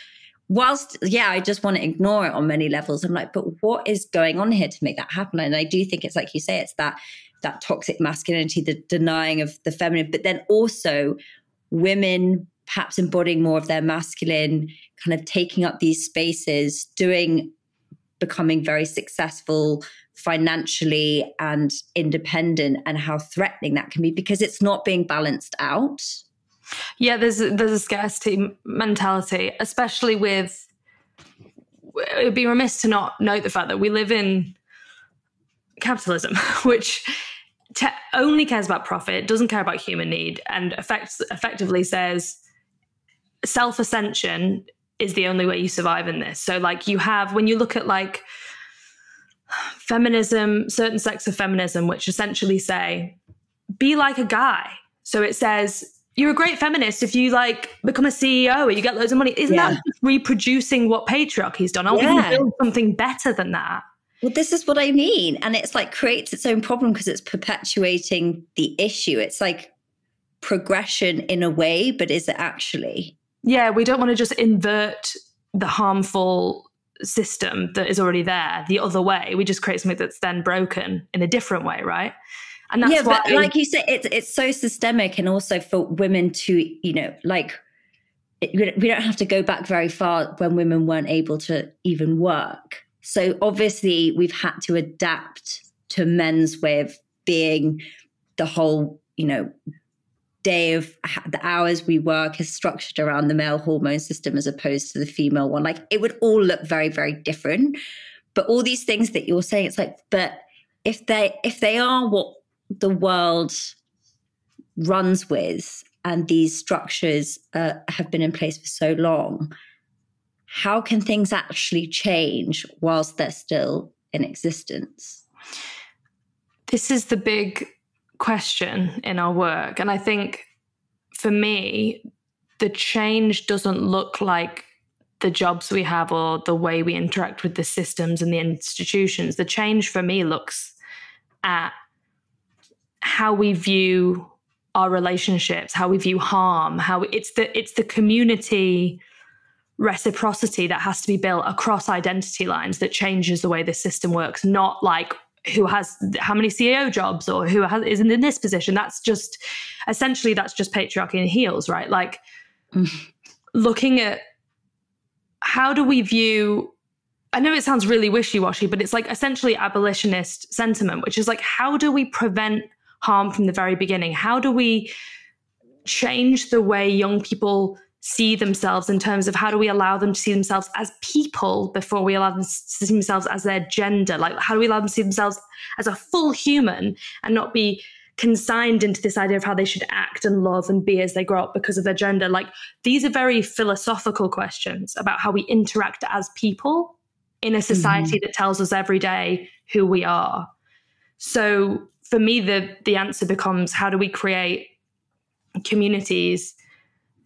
C: whilst, yeah, I just want to ignore it on many levels. I'm like, but what is going on here to make that happen? And I do think it's like you say, it's that toxic masculinity, the denying of the feminine, but then also women perhaps embodying more of their masculine, kind of taking up these spaces, becoming very successful financially and independent, and how threatening that can be because it's not being balanced out.
B: Yeah, there's a scarcity mentality, especially with, it would be remiss to not note the fact that we live in capitalism, which only cares about profit, doesn't care about human need, and effectively says self-ascension is the only way you survive in this. So like you have, when you look at like feminism, certain sects of feminism, which essentially say, be like a guy. So it says, you're a great feminist if you like become a CEO or you get loads of money. Isn't that just reproducing what patriarchy's done? Aren't we going to build something better than that?
C: Well, this is what I mean. And it's like creates its own problem because it's perpetuating the issue. It's like progression in a way, but is it actually?
B: Yeah, we don't want to just invert the harmful system that is already there the other way. We just create something that's then broken in a different way, right? And that's why,
C: but like you said, it's so systemic, and also for women to, you know, like we don't have to go back very far when women weren't able to even work. So obviously we've had to adapt to men's way of being. The whole, you know, day of the hours we work is structured around the male hormone system as opposed to the female one. Like it would all look very, very different. But all these things that you're saying, it's like, but if they are what the world runs with, and these structures have been in place for so long, how can things actually change whilst they're still in existence?
B: This is the big question in our work. And I think for me, the change doesn't look like the jobs we have or the way we interact with the systems and the institutions. The change for me looks at how we view our relationships, how we view harm, how it's the community reciprocity that has to be built across identity lines that changes the way the system works, not like who has how many CEO jobs or who isn't in this position. That's just patriarchy in heels, right? Like looking at how do we view, I know it sounds really wishy-washy, but it's like essentially abolitionist sentiment, which is like, how do we prevent harm from the very beginning? How do we change the way young people see themselves in terms of how do we allow them to see themselves as people before we allow them to see themselves as their gender? Like, how do we allow them to see themselves as a full human and not be consigned into this idea of how they should act and love and be as they grow up because of their gender? Like, these are very philosophical questions about how we interact as people in a society that tells us every day who we are. So for me, the answer becomes, how do we create communities,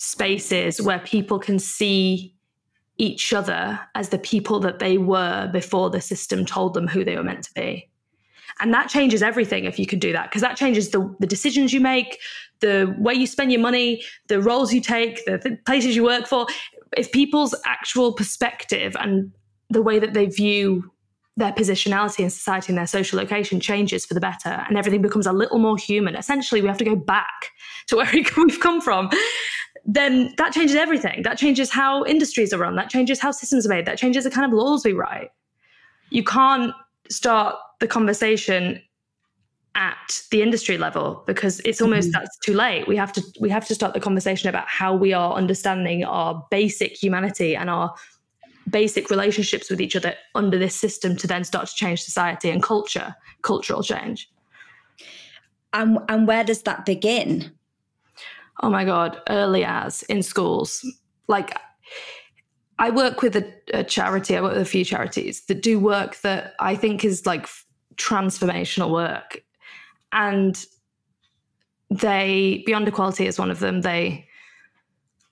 B: spaces where people can see each other as the people that they were before the system told them who they were meant to be? And that changes everything if you could do that, because that changes the decisions you make, the way you spend your money, the roles you take, the places you work for. If people's actual perspective and the way that they view their positionality in society and their social location changes for the better, and everything becomes a little more human. Essentially, we have to go back to where we've come from. Then that changes everything. That changes how industries are run. That changes how systems are made. That changes the kind of laws we write. You can't start the conversation at the industry level because it's almost that's too late. We have to start the conversation about how we are understanding our basic humanity and our basic relationships with each other under this system to then start to change society and cultural change.
C: And where does that begin?
B: Oh my God, early as in schools. Like, I work with a charity, I work with a few charities that do work that I think is like transformational work. And Beyond Equality is one of them. They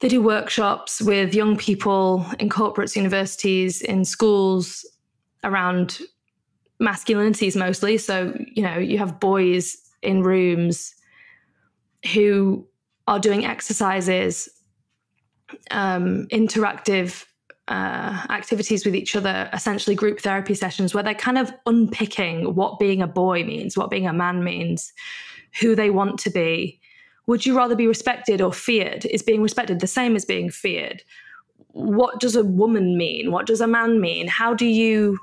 B: do workshops with young people in corporates, universities, in schools around masculinities mostly. So, you know, you have boys in rooms who are doing exercises interactive activities with each other, essentially group therapy sessions, where they're kind of unpicking what being a boy means, what being a man means, who they want to be. Would you rather be respected or feared? Is being respected the same as being feared? What does a woman mean? What does a man mean? How do you,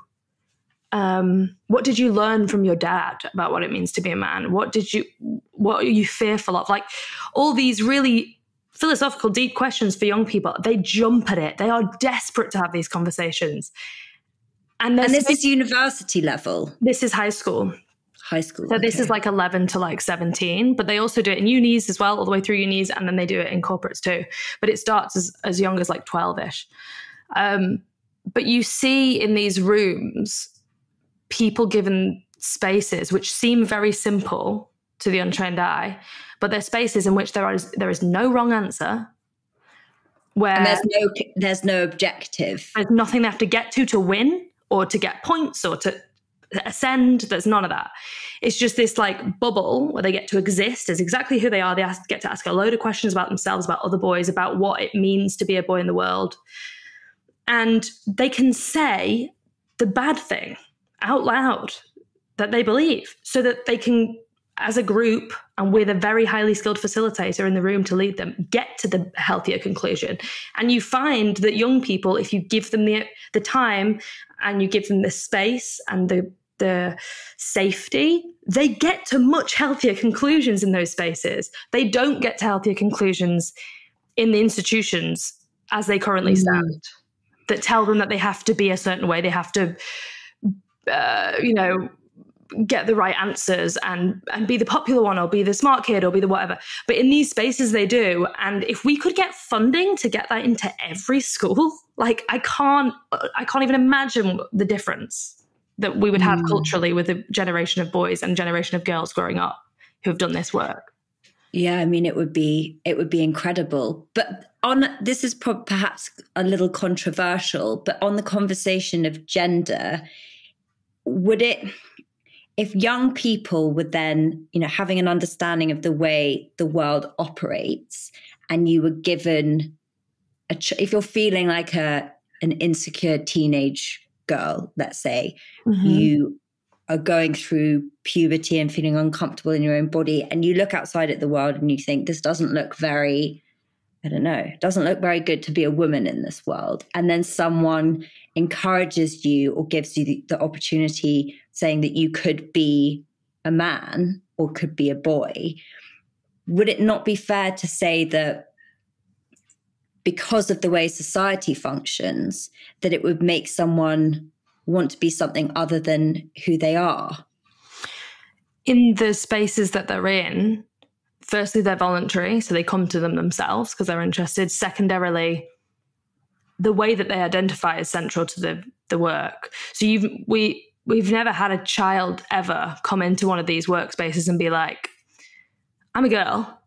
B: what did you learn from your dad about what it means to be a man? What are you fearful of? Like, all these really philosophical, deep questions for young people. They jump at it. They are desperate to have these conversations. And
C: this is university level?
B: This is high school.
C: High school.
B: So this is like 11 to like 17, but they also do it in unis as well, all the way through unis, and then they do it in corporates too. But it starts as young as like 12-ish. But you see in these rooms, people given spaces which seem very simple to the untrained eye, but they're spaces in which there is no wrong answer. Where
C: and there's no objective.
B: There's nothing they have to get to win or to get points or to ascend. There's none of that. It's just this like bubble where they get to exist as exactly who they are. They get to ask a load of questions about themselves, about other boys, about what it means to be a boy in the world. And they can say the bad thing out loud that they believe, so that they can, as a group and with a very highly skilled facilitator in the room to lead them, get to the healthier conclusion. And you find that young people, if you give them the time and you give them the space and the safety, they get to much healthier conclusions in those spaces. They don't get to healthier conclusions in the institutions as they currently stand, that tell them that they have to be a certain way. They have to, get the right answers and be the popular one or be the smart kid or be the whatever. But in these spaces they do. And if we could get funding to get that into every school, like I can't even imagine the difference that we would have culturally with a generation of boys and a generation of girls growing up who have done this work.
C: Yeah, I mean, it would be incredible. But this is perhaps a little controversial, but on the conversation of gender, if young people were then, having an understanding of the way the world operates, and you were given if you're feeling like an insecure teenage girl, let's say, you are going through puberty and feeling uncomfortable in your own body, and you look outside at the world and you think, this doesn't look very, doesn't look very good to be a woman in this world. And then someone encourages you or gives you the opportunity, saying that you could be a man or could be a boy. Would it not be fair to say that because of the way society functions, that it would make someone want to be something other than who they are?
B: In the spaces that they're in, firstly, they're voluntary, so they come to them themselves because they're interested. Secondarily, the way that they identify is central to the work. So we've never had a child ever come into one of these workspaces and be like, I'm a girl,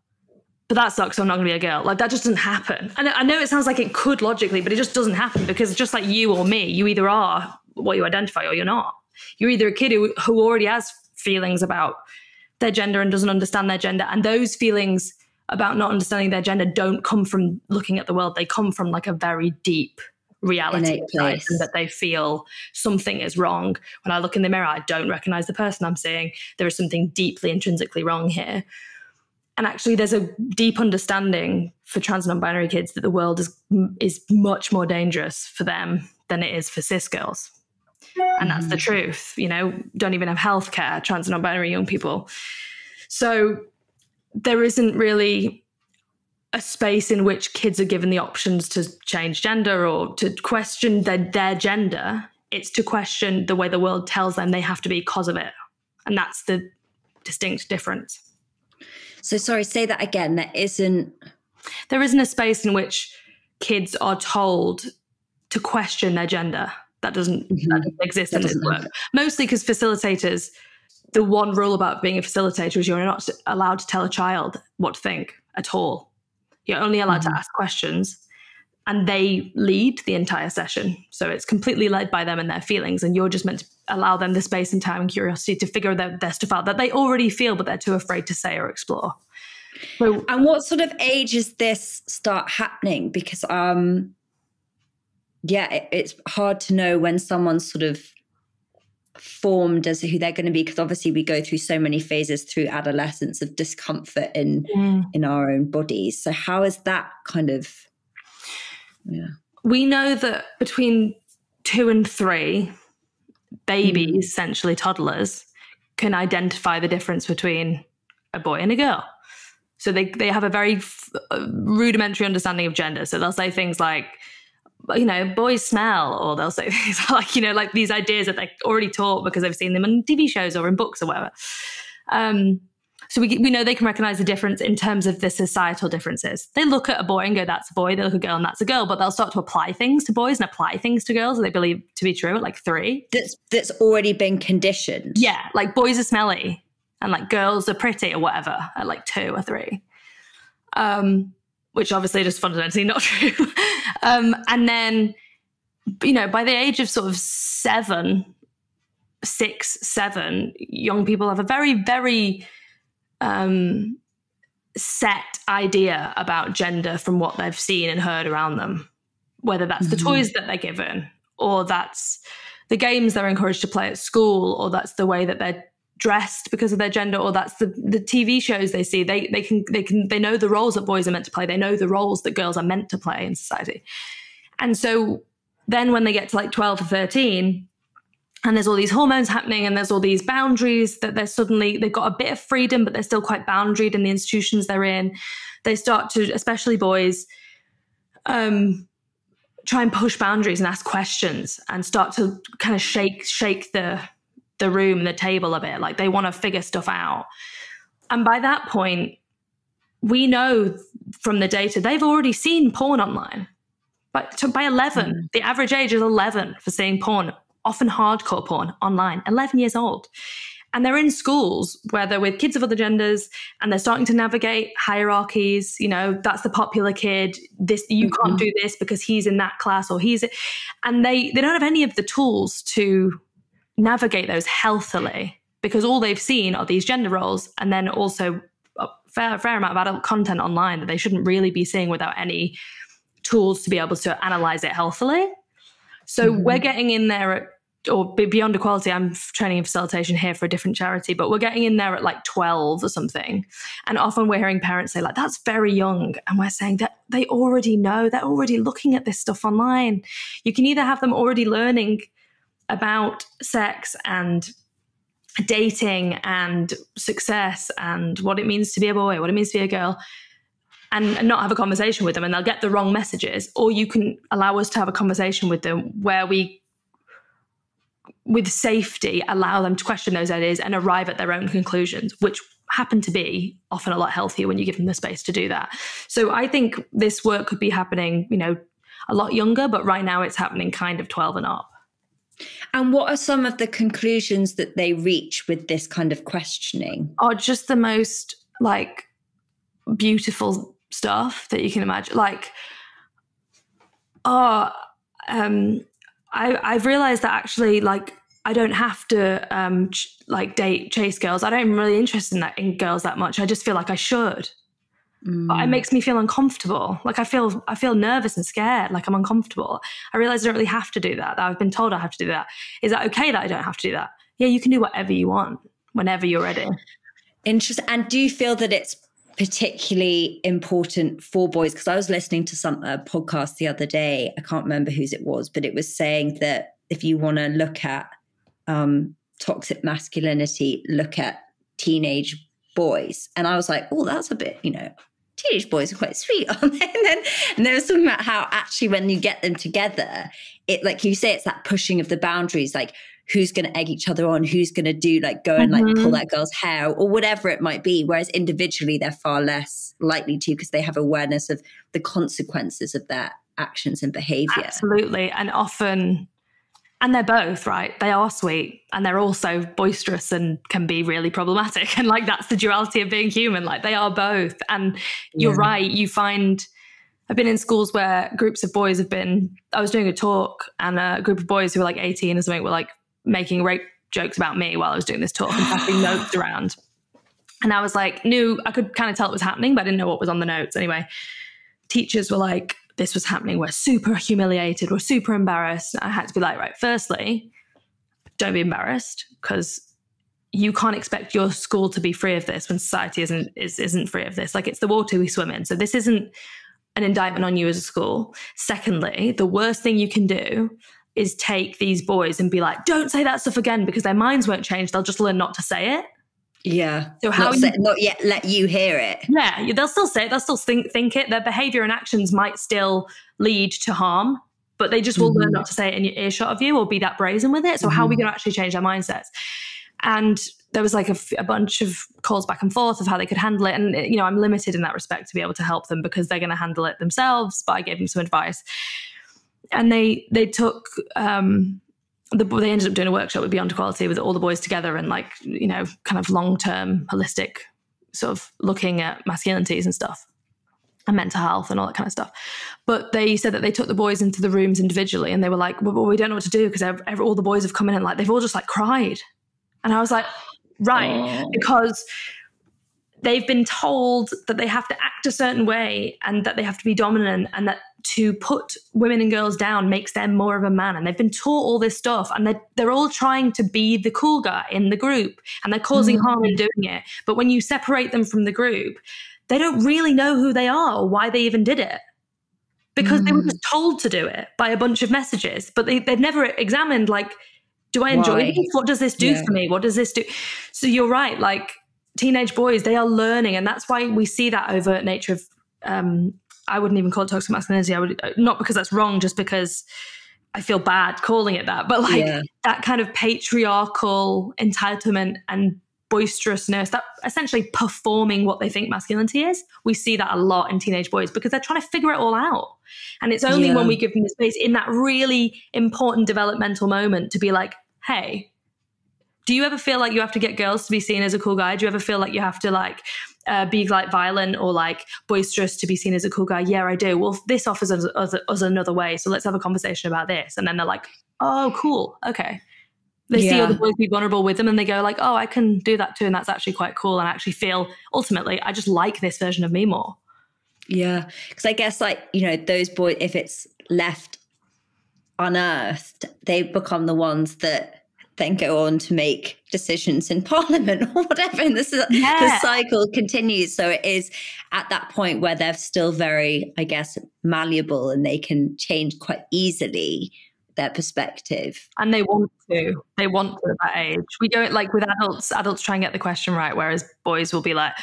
B: but that sucks, so I'm not going to be a girl. Like, that just doesn't happen. And I know it sounds like it could logically, but it just doesn't happen, because just like you or me, you either are what you identify or you're not. You're either a kid who already has feelings about their gender and doesn't understand their gender. And those feelings about not understanding their gender don't come from looking at the world. They come from like a very deep reality and that they feel something is wrong. When I look in the mirror, I don't recognize the person I'm seeing. There is something deeply intrinsically wrong here. And actually, there's a deep understanding for trans non-binary kids that the world is much more dangerous for them than it is for cis girls. And that's the truth. Don't even have healthcare, trans and non-binary young people. So there isn't really a space in which kids are given the options to change gender or to question their gender. It's to question the way the world tells them they have to be because of it. And that's the distinct difference.
C: So sorry, say that again. There isn't
B: a space in which kids are told to question their gender. That doesn't exist in this work. Mostly because facilitators, the one rule about being a facilitator is you're not allowed to tell a child what to think at all. You're only allowed to ask questions, and they lead the entire session. So it's completely led by them and their feelings, and you're just meant to allow them the space and time and curiosity to figure their stuff out that they already feel, but they're too afraid to say or explore. So,
C: and what sort of age does this start happening? Because it's hard to know when someone's sort of formed as who they're going to be, because obviously we go through so many phases through adolescence of discomfort in our own bodies. So how is that kind of
B: we know that between 2 and 3, babies, essentially toddlers, can identify the difference between a boy and a girl. So they have a very rudimentary understanding of gender. So they'll say things like, you know, boys smell, or they'll say things like, you know, like these ideas that they're already taught because they've seen them in TV shows or in books or whatever. So we know they can recognize the difference in terms of the societal differences. They look at a boy and go, that's a boy. They look at a girl and that's a girl, but they'll start to apply things to boys and apply things to girls that they believe to be true at like 3.
C: That's already been conditioned.
B: Yeah, like boys are smelly and like girls are pretty or whatever at like 2 or 3. Which obviously is fundamentally not true. And then, you know, by the age of sort of 6, 7, young people have a very, very set idea about gender from what they've seen and heard around them, whether that's the toys that they're given, or that's the games they're encouraged to play at school, or that's the way that they're dressed because of their gender, or that's the TV shows they see. They know the roles that boys are meant to play. They know the roles that girls are meant to play in society. And so then when they get to like 12 or 13, and there's all these hormones happening and there's all these boundaries that they've got a bit of freedom, but they're still quite boundaried in the institutions they're in. They start to, especially boys, try and push boundaries and ask questions and start to kind of shake the room, the table a bit. Like they want to figure stuff out. And by that point, we know from the data, they've already seen porn online. But by 11, the average age is 11 for seeing porn, often hardcore porn online, 11 years old. And they're in schools where they're with kids of other genders and they're starting to navigate hierarchies. You know, that's the popular kid. You can't do this because he's in that class or and they don't have any of the tools to navigate those healthily, because all they've seen are these gender roles, and then also a fair amount of adult content online that they shouldn't really be seeing without any tools to be able to analyze it healthily. So we're getting in there or beyond equality, I'm training in facilitation here for a different charity, but we're getting in there at like 12 or something. And often we're hearing parents say like, that's very young. And we're saying that they already know, they're already looking at this stuff online. You can either have them already learning about sex and dating and success and what it means to be a boy, what it means to be a girl, and not have a conversation with them, and they'll get the wrong messages. Or you can allow us to have a conversation with them where we, with safety, allow them to question those ideas and arrive at their own conclusions, which happen to be often a lot healthier when you give them the space to do that. So I think this work could be happening, you know, a lot younger, but right now it's happening kind of 12 and up.
C: And what are some of the conclusions that they reach with this kind of questioning?
B: Oh, just the most like beautiful stuff that you can imagine. Like, I've realized that actually, like, I don't have to chase girls. I don't even really interested in girls that much. I just feel like I should. But it makes me feel uncomfortable. Like I feel nervous and scared, like I'm uncomfortable. I realize I don't really have to do that I've been told I have to do that. Is that okay that I don't have to do that? Yeah, you can do whatever you want whenever you're ready.
C: Interesting. And do you feel that it's particularly important for boys? Because I was listening to a podcast the other day, I can't remember whose it was, but it was saying that if you want to look at toxic masculinity, look at teenage boys. And I was like, oh, that's a bit, teenage boys are quite sweet, aren't they? And they were talking about how actually when you get them together, it, like you say, it's that pushing of the boundaries, like who's going to egg each other on, who's going to do go and pull that girl's hair or whatever it might be. Whereas individually, they're far less likely to, because they have awareness of the consequences of their actions and behavior.
B: Absolutely. And often, and they're both, right? They are sweet and they're also boisterous and can be really problematic. And that's the duality of being human. They are both. And you're right. You find, I've been in schools where groups of boys I was doing a talk and a group of boys who were 18 or something were making rape jokes about me while I was doing this talk and passing notes around. And I was like, I could kind of tell it was happening, but I didn't know what was on the notes. Anyway, teachers were like, this was happening. We're super humiliated. We're super embarrassed. I had to be like, right, firstly, don't be embarrassed, because you can't expect your school to be free of this when society isn't free of this. Like, it's the water we swim in. So this isn't an indictment on you as a school. Secondly, the worst thing you can do is take these boys and be like, don't say that stuff again, because their minds won't change. They'll just learn not to say it.
C: Yeah.
B: So how
C: not yet let you hear it.
B: Yeah, they'll still say it. They'll still think it. Their behaviour and actions might still lead to harm, but they just will learn not to say it in your earshot of you or be that brazen with it. So how are we going to actually change their mindsets? And there was like a bunch of calls back and forth of how they could handle it. And, you know, I'm limited in that respect to be able to help them because they're going to handle it themselves. But I gave them some advice. And they took, they ended up doing a workshop with Beyond Equality with all the boys together and, like, you know, kind of long-term holistic sort of looking at masculinities and stuff and mental health and all that kind of stuff. But they said that they took the boys into the rooms individually and they were like, well, we don't know what to do because all the boys have come in and, like, they've all just, like, cried. And I was like, right, because they've been told that they have to act a certain way and that they have to be dominant and that to put women and girls down makes them more of a man. And they've been taught all this stuff and they're all trying to be the cool guy in the group and they're causing harm in doing it. But when you separate them from the group, they don't really know who they are or why they even did it. Because they were just told to do it by a bunch of messages, but they've never examined, like, do I enjoy this? What does this do for me? What does this do? So you're right, like, teenage boys, they are learning. And that's why we see that overt nature of, I wouldn't even call it toxic masculinity. I would, not because that's wrong, just because I feel bad calling it that, but like that kind of patriarchal entitlement and boisterousness, that essentially performing what they think masculinity is. We see that a lot in teenage boys because they're trying to figure it all out. And it's only when we give them the space in that really important developmental moment to be like, hey, do you ever feel like you have to get girls to be seen as a cool guy? Do you ever feel like you have to, like, be, like, violent or, like, boisterous to be seen as a cool guy? Yeah, I do. Well, this offers us another way. So let's have a conversation about this. And then they're like, oh, cool. Okay. They see other boys be vulnerable with them and they go like, oh, I can do that too. And that's actually quite cool. And I actually feel ultimately, I just like this version of me more.
C: Yeah. Because I guess, like, you know, those boys, if it's left unearthed, they become the ones that then go on to make decisions in Parliament or whatever. And the cycle continues. So it is at that point where they're still very, I guess, malleable and they can change quite easily their perspective.
B: And they want to at that age. We don't, like, with adults try and get the question right, whereas boys will be like,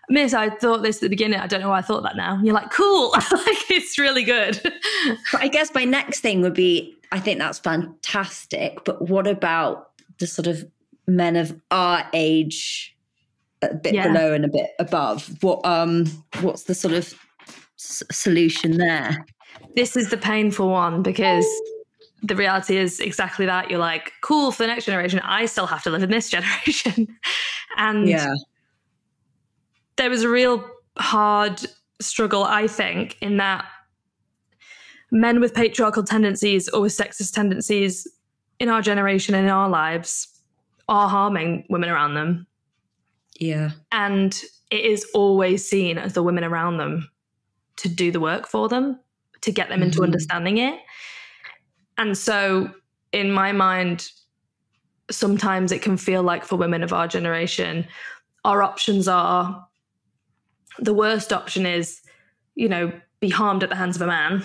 B: Miss, I thought this at the beginning. I don't know why I thought that now. And you're like, cool. Like, it's really good.
C: But I guess my next thing would be, I think that's fantastic. But what about the sort of men of our age, a bit below and a bit above? What's the sort of solution there?
B: This is the painful one because the reality is exactly that. You're like, cool, for the next generation, I still have to live in this generation. And there was a real hard struggle, I think, in that men with patriarchal tendencies or with sexist tendencies in our generation and in our lives are harming women around them.
C: Yeah.
B: And it is always seen as the women around them to do the work for them, to get them into understanding it. And so in my mind, sometimes it can feel like for women of our generation, our options are, the worst option is, you know, be harmed at the hands of a man.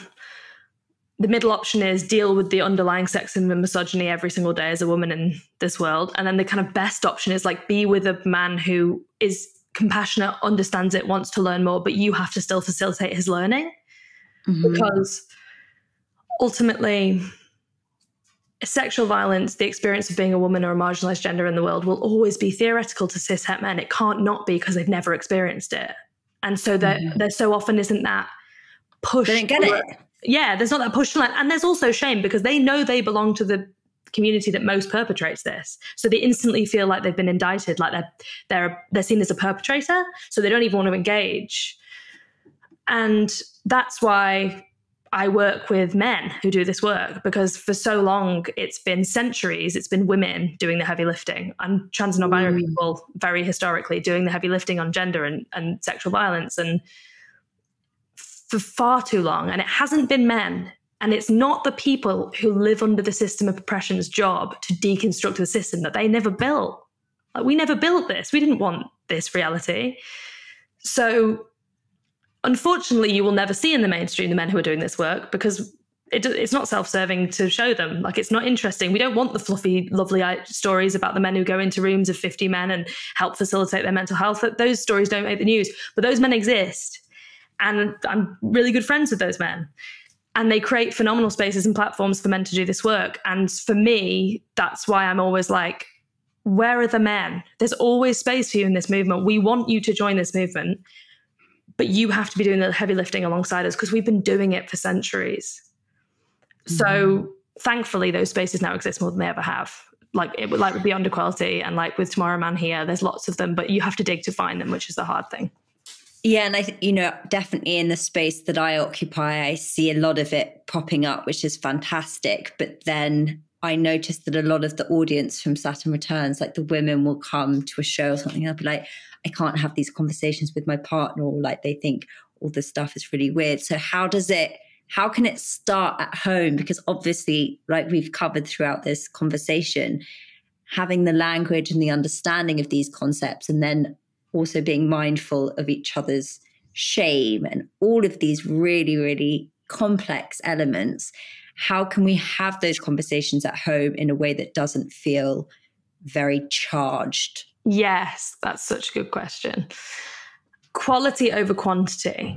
B: The middle option is deal with the underlying sexism and misogyny every single day as a woman in this world. And then the kind of best option is, like, be with a man who is compassionate, understands it, wants to learn more, but you have to still facilitate his learning. Because ultimately, sexual violence, the experience of being a woman or a marginalized gender in the world, will always be theoretical to cis-het men. It can't not be, because they've never experienced it. And so there so often isn't that push.
C: They don't get it.
B: Yeah, there's not that push to learn. And there's also shame because they know they belong to the community that most perpetrates this. So they instantly feel like they've been indicted, like they're seen as a perpetrator. So they don't even want to engage. And that's why I work with men who do this work, because for so long, it's been centuries, it's been women doing the heavy lifting, and trans and non-binary people very historically doing the heavy lifting on gender and sexual violence, and for far too long. And it hasn't been men. And it's not the people who live under the system of oppression's job to deconstruct the system that they never built. Like, we never built this. We didn't want this reality. So unfortunately, you will never see in the mainstream the men who are doing this work, because it's not self-serving to show them. Like, it's not interesting. We don't want the fluffy, lovely stories about the men who go into rooms of 50 men and help facilitate their mental health. Those stories don't make the news, but those men exist. And I'm really good friends with those men. And they create phenomenal spaces and platforms for men to do this work. And for me, that's why I'm always like, where are the men? There's always space for you in this movement. We want you to join this movement, but you have to be doing the heavy lifting alongside us, because we've been doing it for centuries. So thankfully, those spaces now exist more than they ever have. Like with Beyond Equality and like with Tomorrow Man here, there's lots of them, but you have to dig to find them, which is the hard thing.
C: Yeah, and I definitely in the space that I occupy, I see a lot of it popping up, which is fantastic. But then I noticed that a lot of the audience from Saturn Returns, like the women will come to a show or something, and I'll be like, I can't have these conversations with my partner, or like they think all this stuff is really weird. So how can it start at home? Because obviously, like we've covered throughout this conversation, having the language and the understanding of these concepts, and then also being mindful of each other's shame and all of these really, really complex elements. How can we have those conversations at home in a way that doesn't feel very charged?
B: Yes, that's such a good question. Quality over quantity.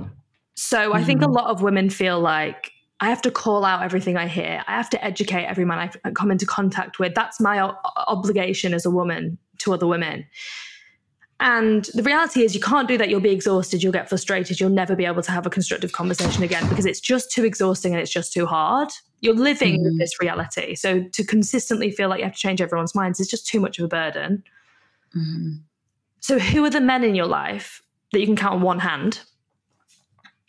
B: So I think a lot of women feel like, I have to call out everything I hear. I have to educate every man I come into contact with. That's my obligation as a woman to other women. And the reality is, you can't do that. You'll be exhausted. You'll get frustrated. You'll never be able to have a constructive conversation again, because it's just too exhausting and it's just too hard. You're living with this reality. So to consistently feel like you have to change everyone's minds is just too much of a burden. So who are the men in your life that you can count on one hand,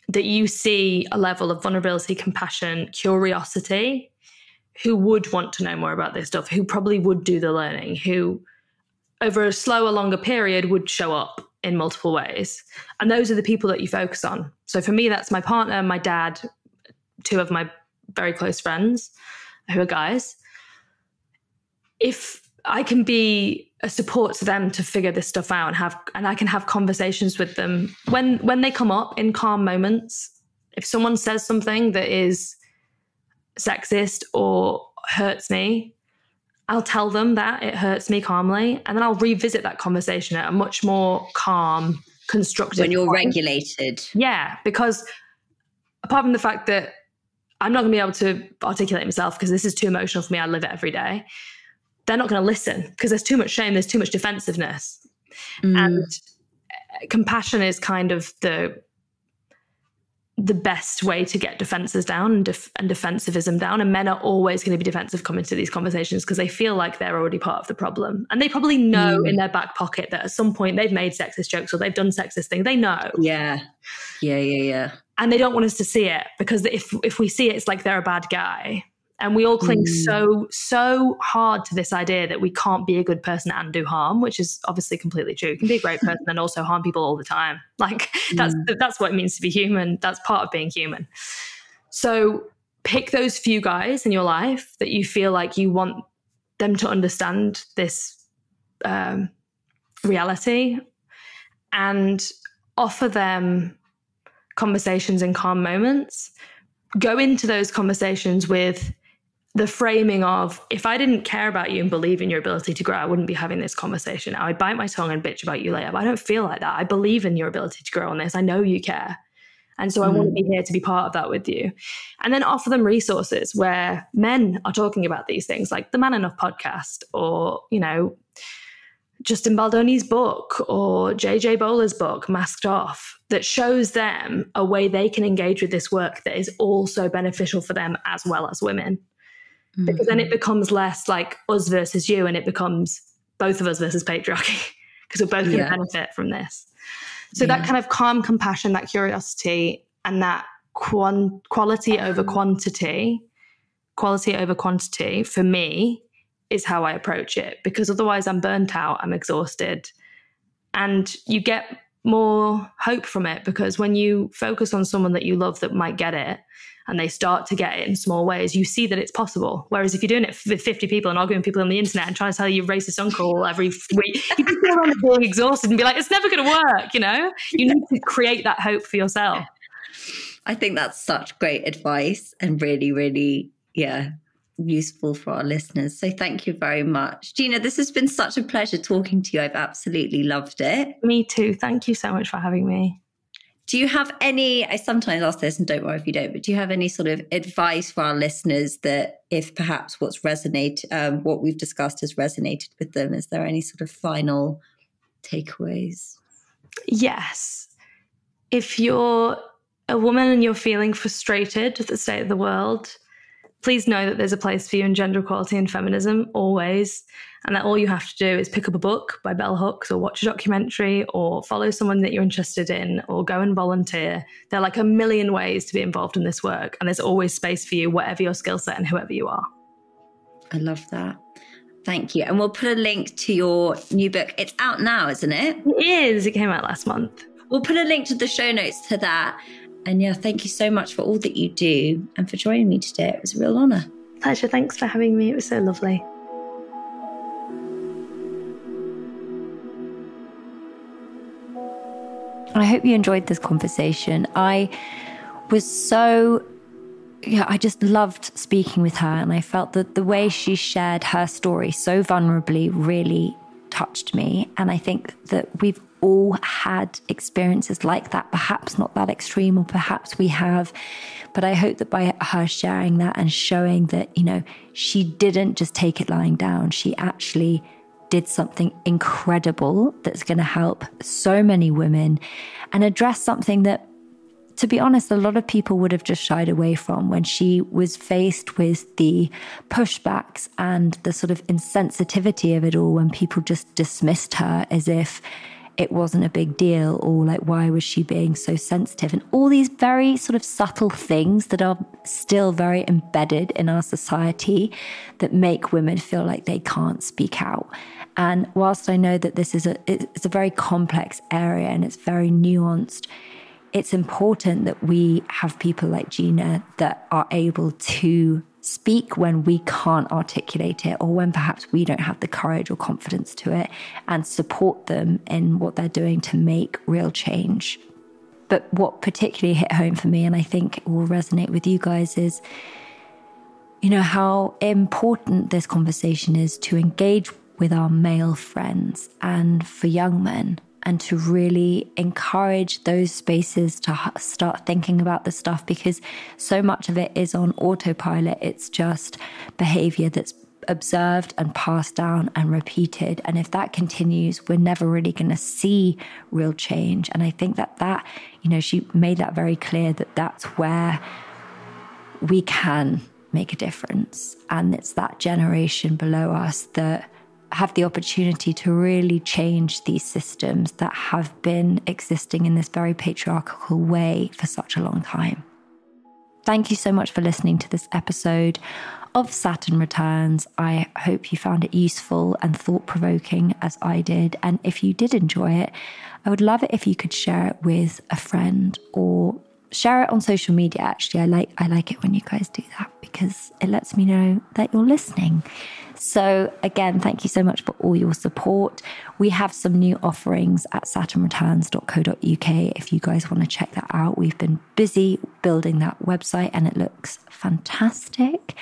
B: that you see a level of vulnerability, compassion, curiosity, who would want to know more about this stuff, who probably would do the learning, who over a slower, longer period would show up in multiple ways? And those are the people that you focus on. So for me, that's my partner, my dad, two of my very close friends who are guys. If I can be a support to them to figure this stuff out and I can have conversations with them when they come up in calm moments. If someone says something that is sexist or hurts me, I'll tell them that it hurts me calmly, and then I'll revisit that conversation at a much more calm, constructive
C: when you're
B: point.
C: Regulated.
B: Yeah, because apart from the fact that I'm not going to be able to articulate myself because this is too emotional for me, I live it every day, they're not going to listen because there's too much shame, there's too much defensiveness. And compassion is kind of the best way to get defenses down and defensivism down. And men are always going to be defensive coming to these conversations because they feel like they're already part of the problem. And they probably know in their back pocket that at some point they've made sexist jokes or they've done sexist things. They know.
C: Yeah.
B: And they don't want us to see it because if we see it, it's like they're a bad guy. And we all cling so hard to this idea that we can't be a good person and do harm, which is obviously completely true. You can be a great person and also harm people all the time. Like that's what it means to be human. That's part of being human. So pick those few guys in your life that you feel like you want them to understand this reality and offer them conversations in calm moments. Go into those conversations with the framing of, if I didn't care about you and believe in your ability to grow, I wouldn't be having this conversation. I would bite my tongue and bitch about you later, but I don't feel like that. I believe in your ability to grow on this. I know you care. And so I want to be here to be part of that with you. And then offer them resources where men are talking about these things, like the Man Enough podcast, or, you know, Justin Baldoni's book, or JJ Bowler's book, Masked Off, that shows them a way they can engage with this work that is also beneficial for them as well as women. Because then it becomes less like us versus you, and it becomes both of us versus patriarchy, because we're both going to benefit from this. So that kind of calm compassion, that curiosity, and that quality over quantity for me is how I approach it, because otherwise I'm burnt out, I'm exhausted, and you get more hope from it, because when you focus on someone that you love that might get it and they start to get it in small ways, you see that it's possible. Whereas if you're doing it with 50 people and arguing with people on the internet and trying to tell your racist uncle every week, you can feel around being exhausted and be like, it's never going to work, you know? You need to create that hope for yourself.
C: I think that's such great advice and really, really, useful for our listeners. So thank you very much. Gina, this has been such a pleasure talking to you. I've absolutely loved it.
B: Me too. Thank you so much for having me.
C: Do you have any, I sometimes ask this and don't worry if you don't, but do you have any sort of advice for our listeners that if perhaps what we've discussed has resonated with them, is there any sort of final takeaways?
B: Yes. If you're a woman and you're feeling frustrated at the state of the world, please know that there's a place for you in gender equality and feminism always, and that all you have to do is pick up a book by bell hooks, or watch a documentary, or follow someone that you're interested in, or go and volunteer. There are like a million ways to be involved in this work, and there's always space for you, whatever your skill set and whoever you are.
C: I love that. Thank you. And we'll put a link to your new book. It's out now, isn't it?
B: It is. It came out last month.
C: We'll put a link to the show notes to that. And thank you so much for all that you do and for joining me today. It was a real honour.
B: Pleasure. Thanks for having me. It was so lovely.
A: I hope you enjoyed this conversation. I just loved speaking with her, and I felt that the way she shared her story so vulnerably really touched me. And I think that we've all had experiences like that, perhaps not that extreme, or perhaps we have. But I hope that by her sharing that and showing that, she didn't just take it lying down. She actually did something incredible that's going to help so many women and address something that, to be honest, a lot of people would have just shied away from when she was faced with the pushbacks and the sort of insensitivity of it all, when people just dismissed her as if it wasn't a big deal, or like, why was she being so sensitive? And all these very sort of subtle things that are still very embedded in our society that make women feel like they can't speak out. And whilst I know that this is it's a very complex area and it's very nuanced, it's important that we have people like Gina that are able to speak when we can't articulate it, or when perhaps we don't have the courage or confidence to it, and support them in what they're doing to make real change. But what particularly hit home for me, and I think it will resonate with you guys, is, how important this conversation is to engage with our male friends and for young men, and to really encourage those spaces to start thinking about the stuff, because so much of it is on autopilot. It's just behaviour that's observed and passed down and repeated. And if that continues, we're never really going to see real change. And I think that, she made that very clear, that that's where we can make a difference. And it's that generation below us that have the opportunity to really change these systems that have been existing in this very patriarchal way for such a long time. Thank you so much for listening to this episode of Saturn Returns. I hope you found it useful and thought-provoking as I did. And if you did enjoy it, I would love it if you could share it with a friend, or share it on social media. Actually, I like it when you guys do that, because it lets me know that you're listening. So again, thank you so much for all your support. We have some new offerings at saturnreturns.co.uk if you guys want to check that out. We've been busy building that website and it looks fantastic.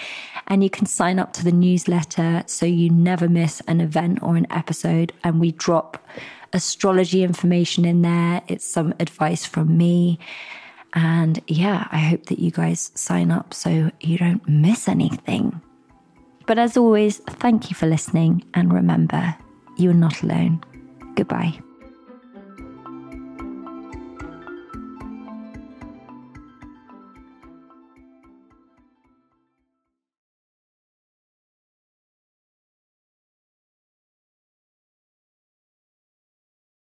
A: And you can sign up to the newsletter so you never miss an event or an episode. And we drop astrology information in there. It's some advice from me. And I hope that you guys sign up so you don't miss anything. But as always, thank you for listening, and remember, you are not alone. Goodbye.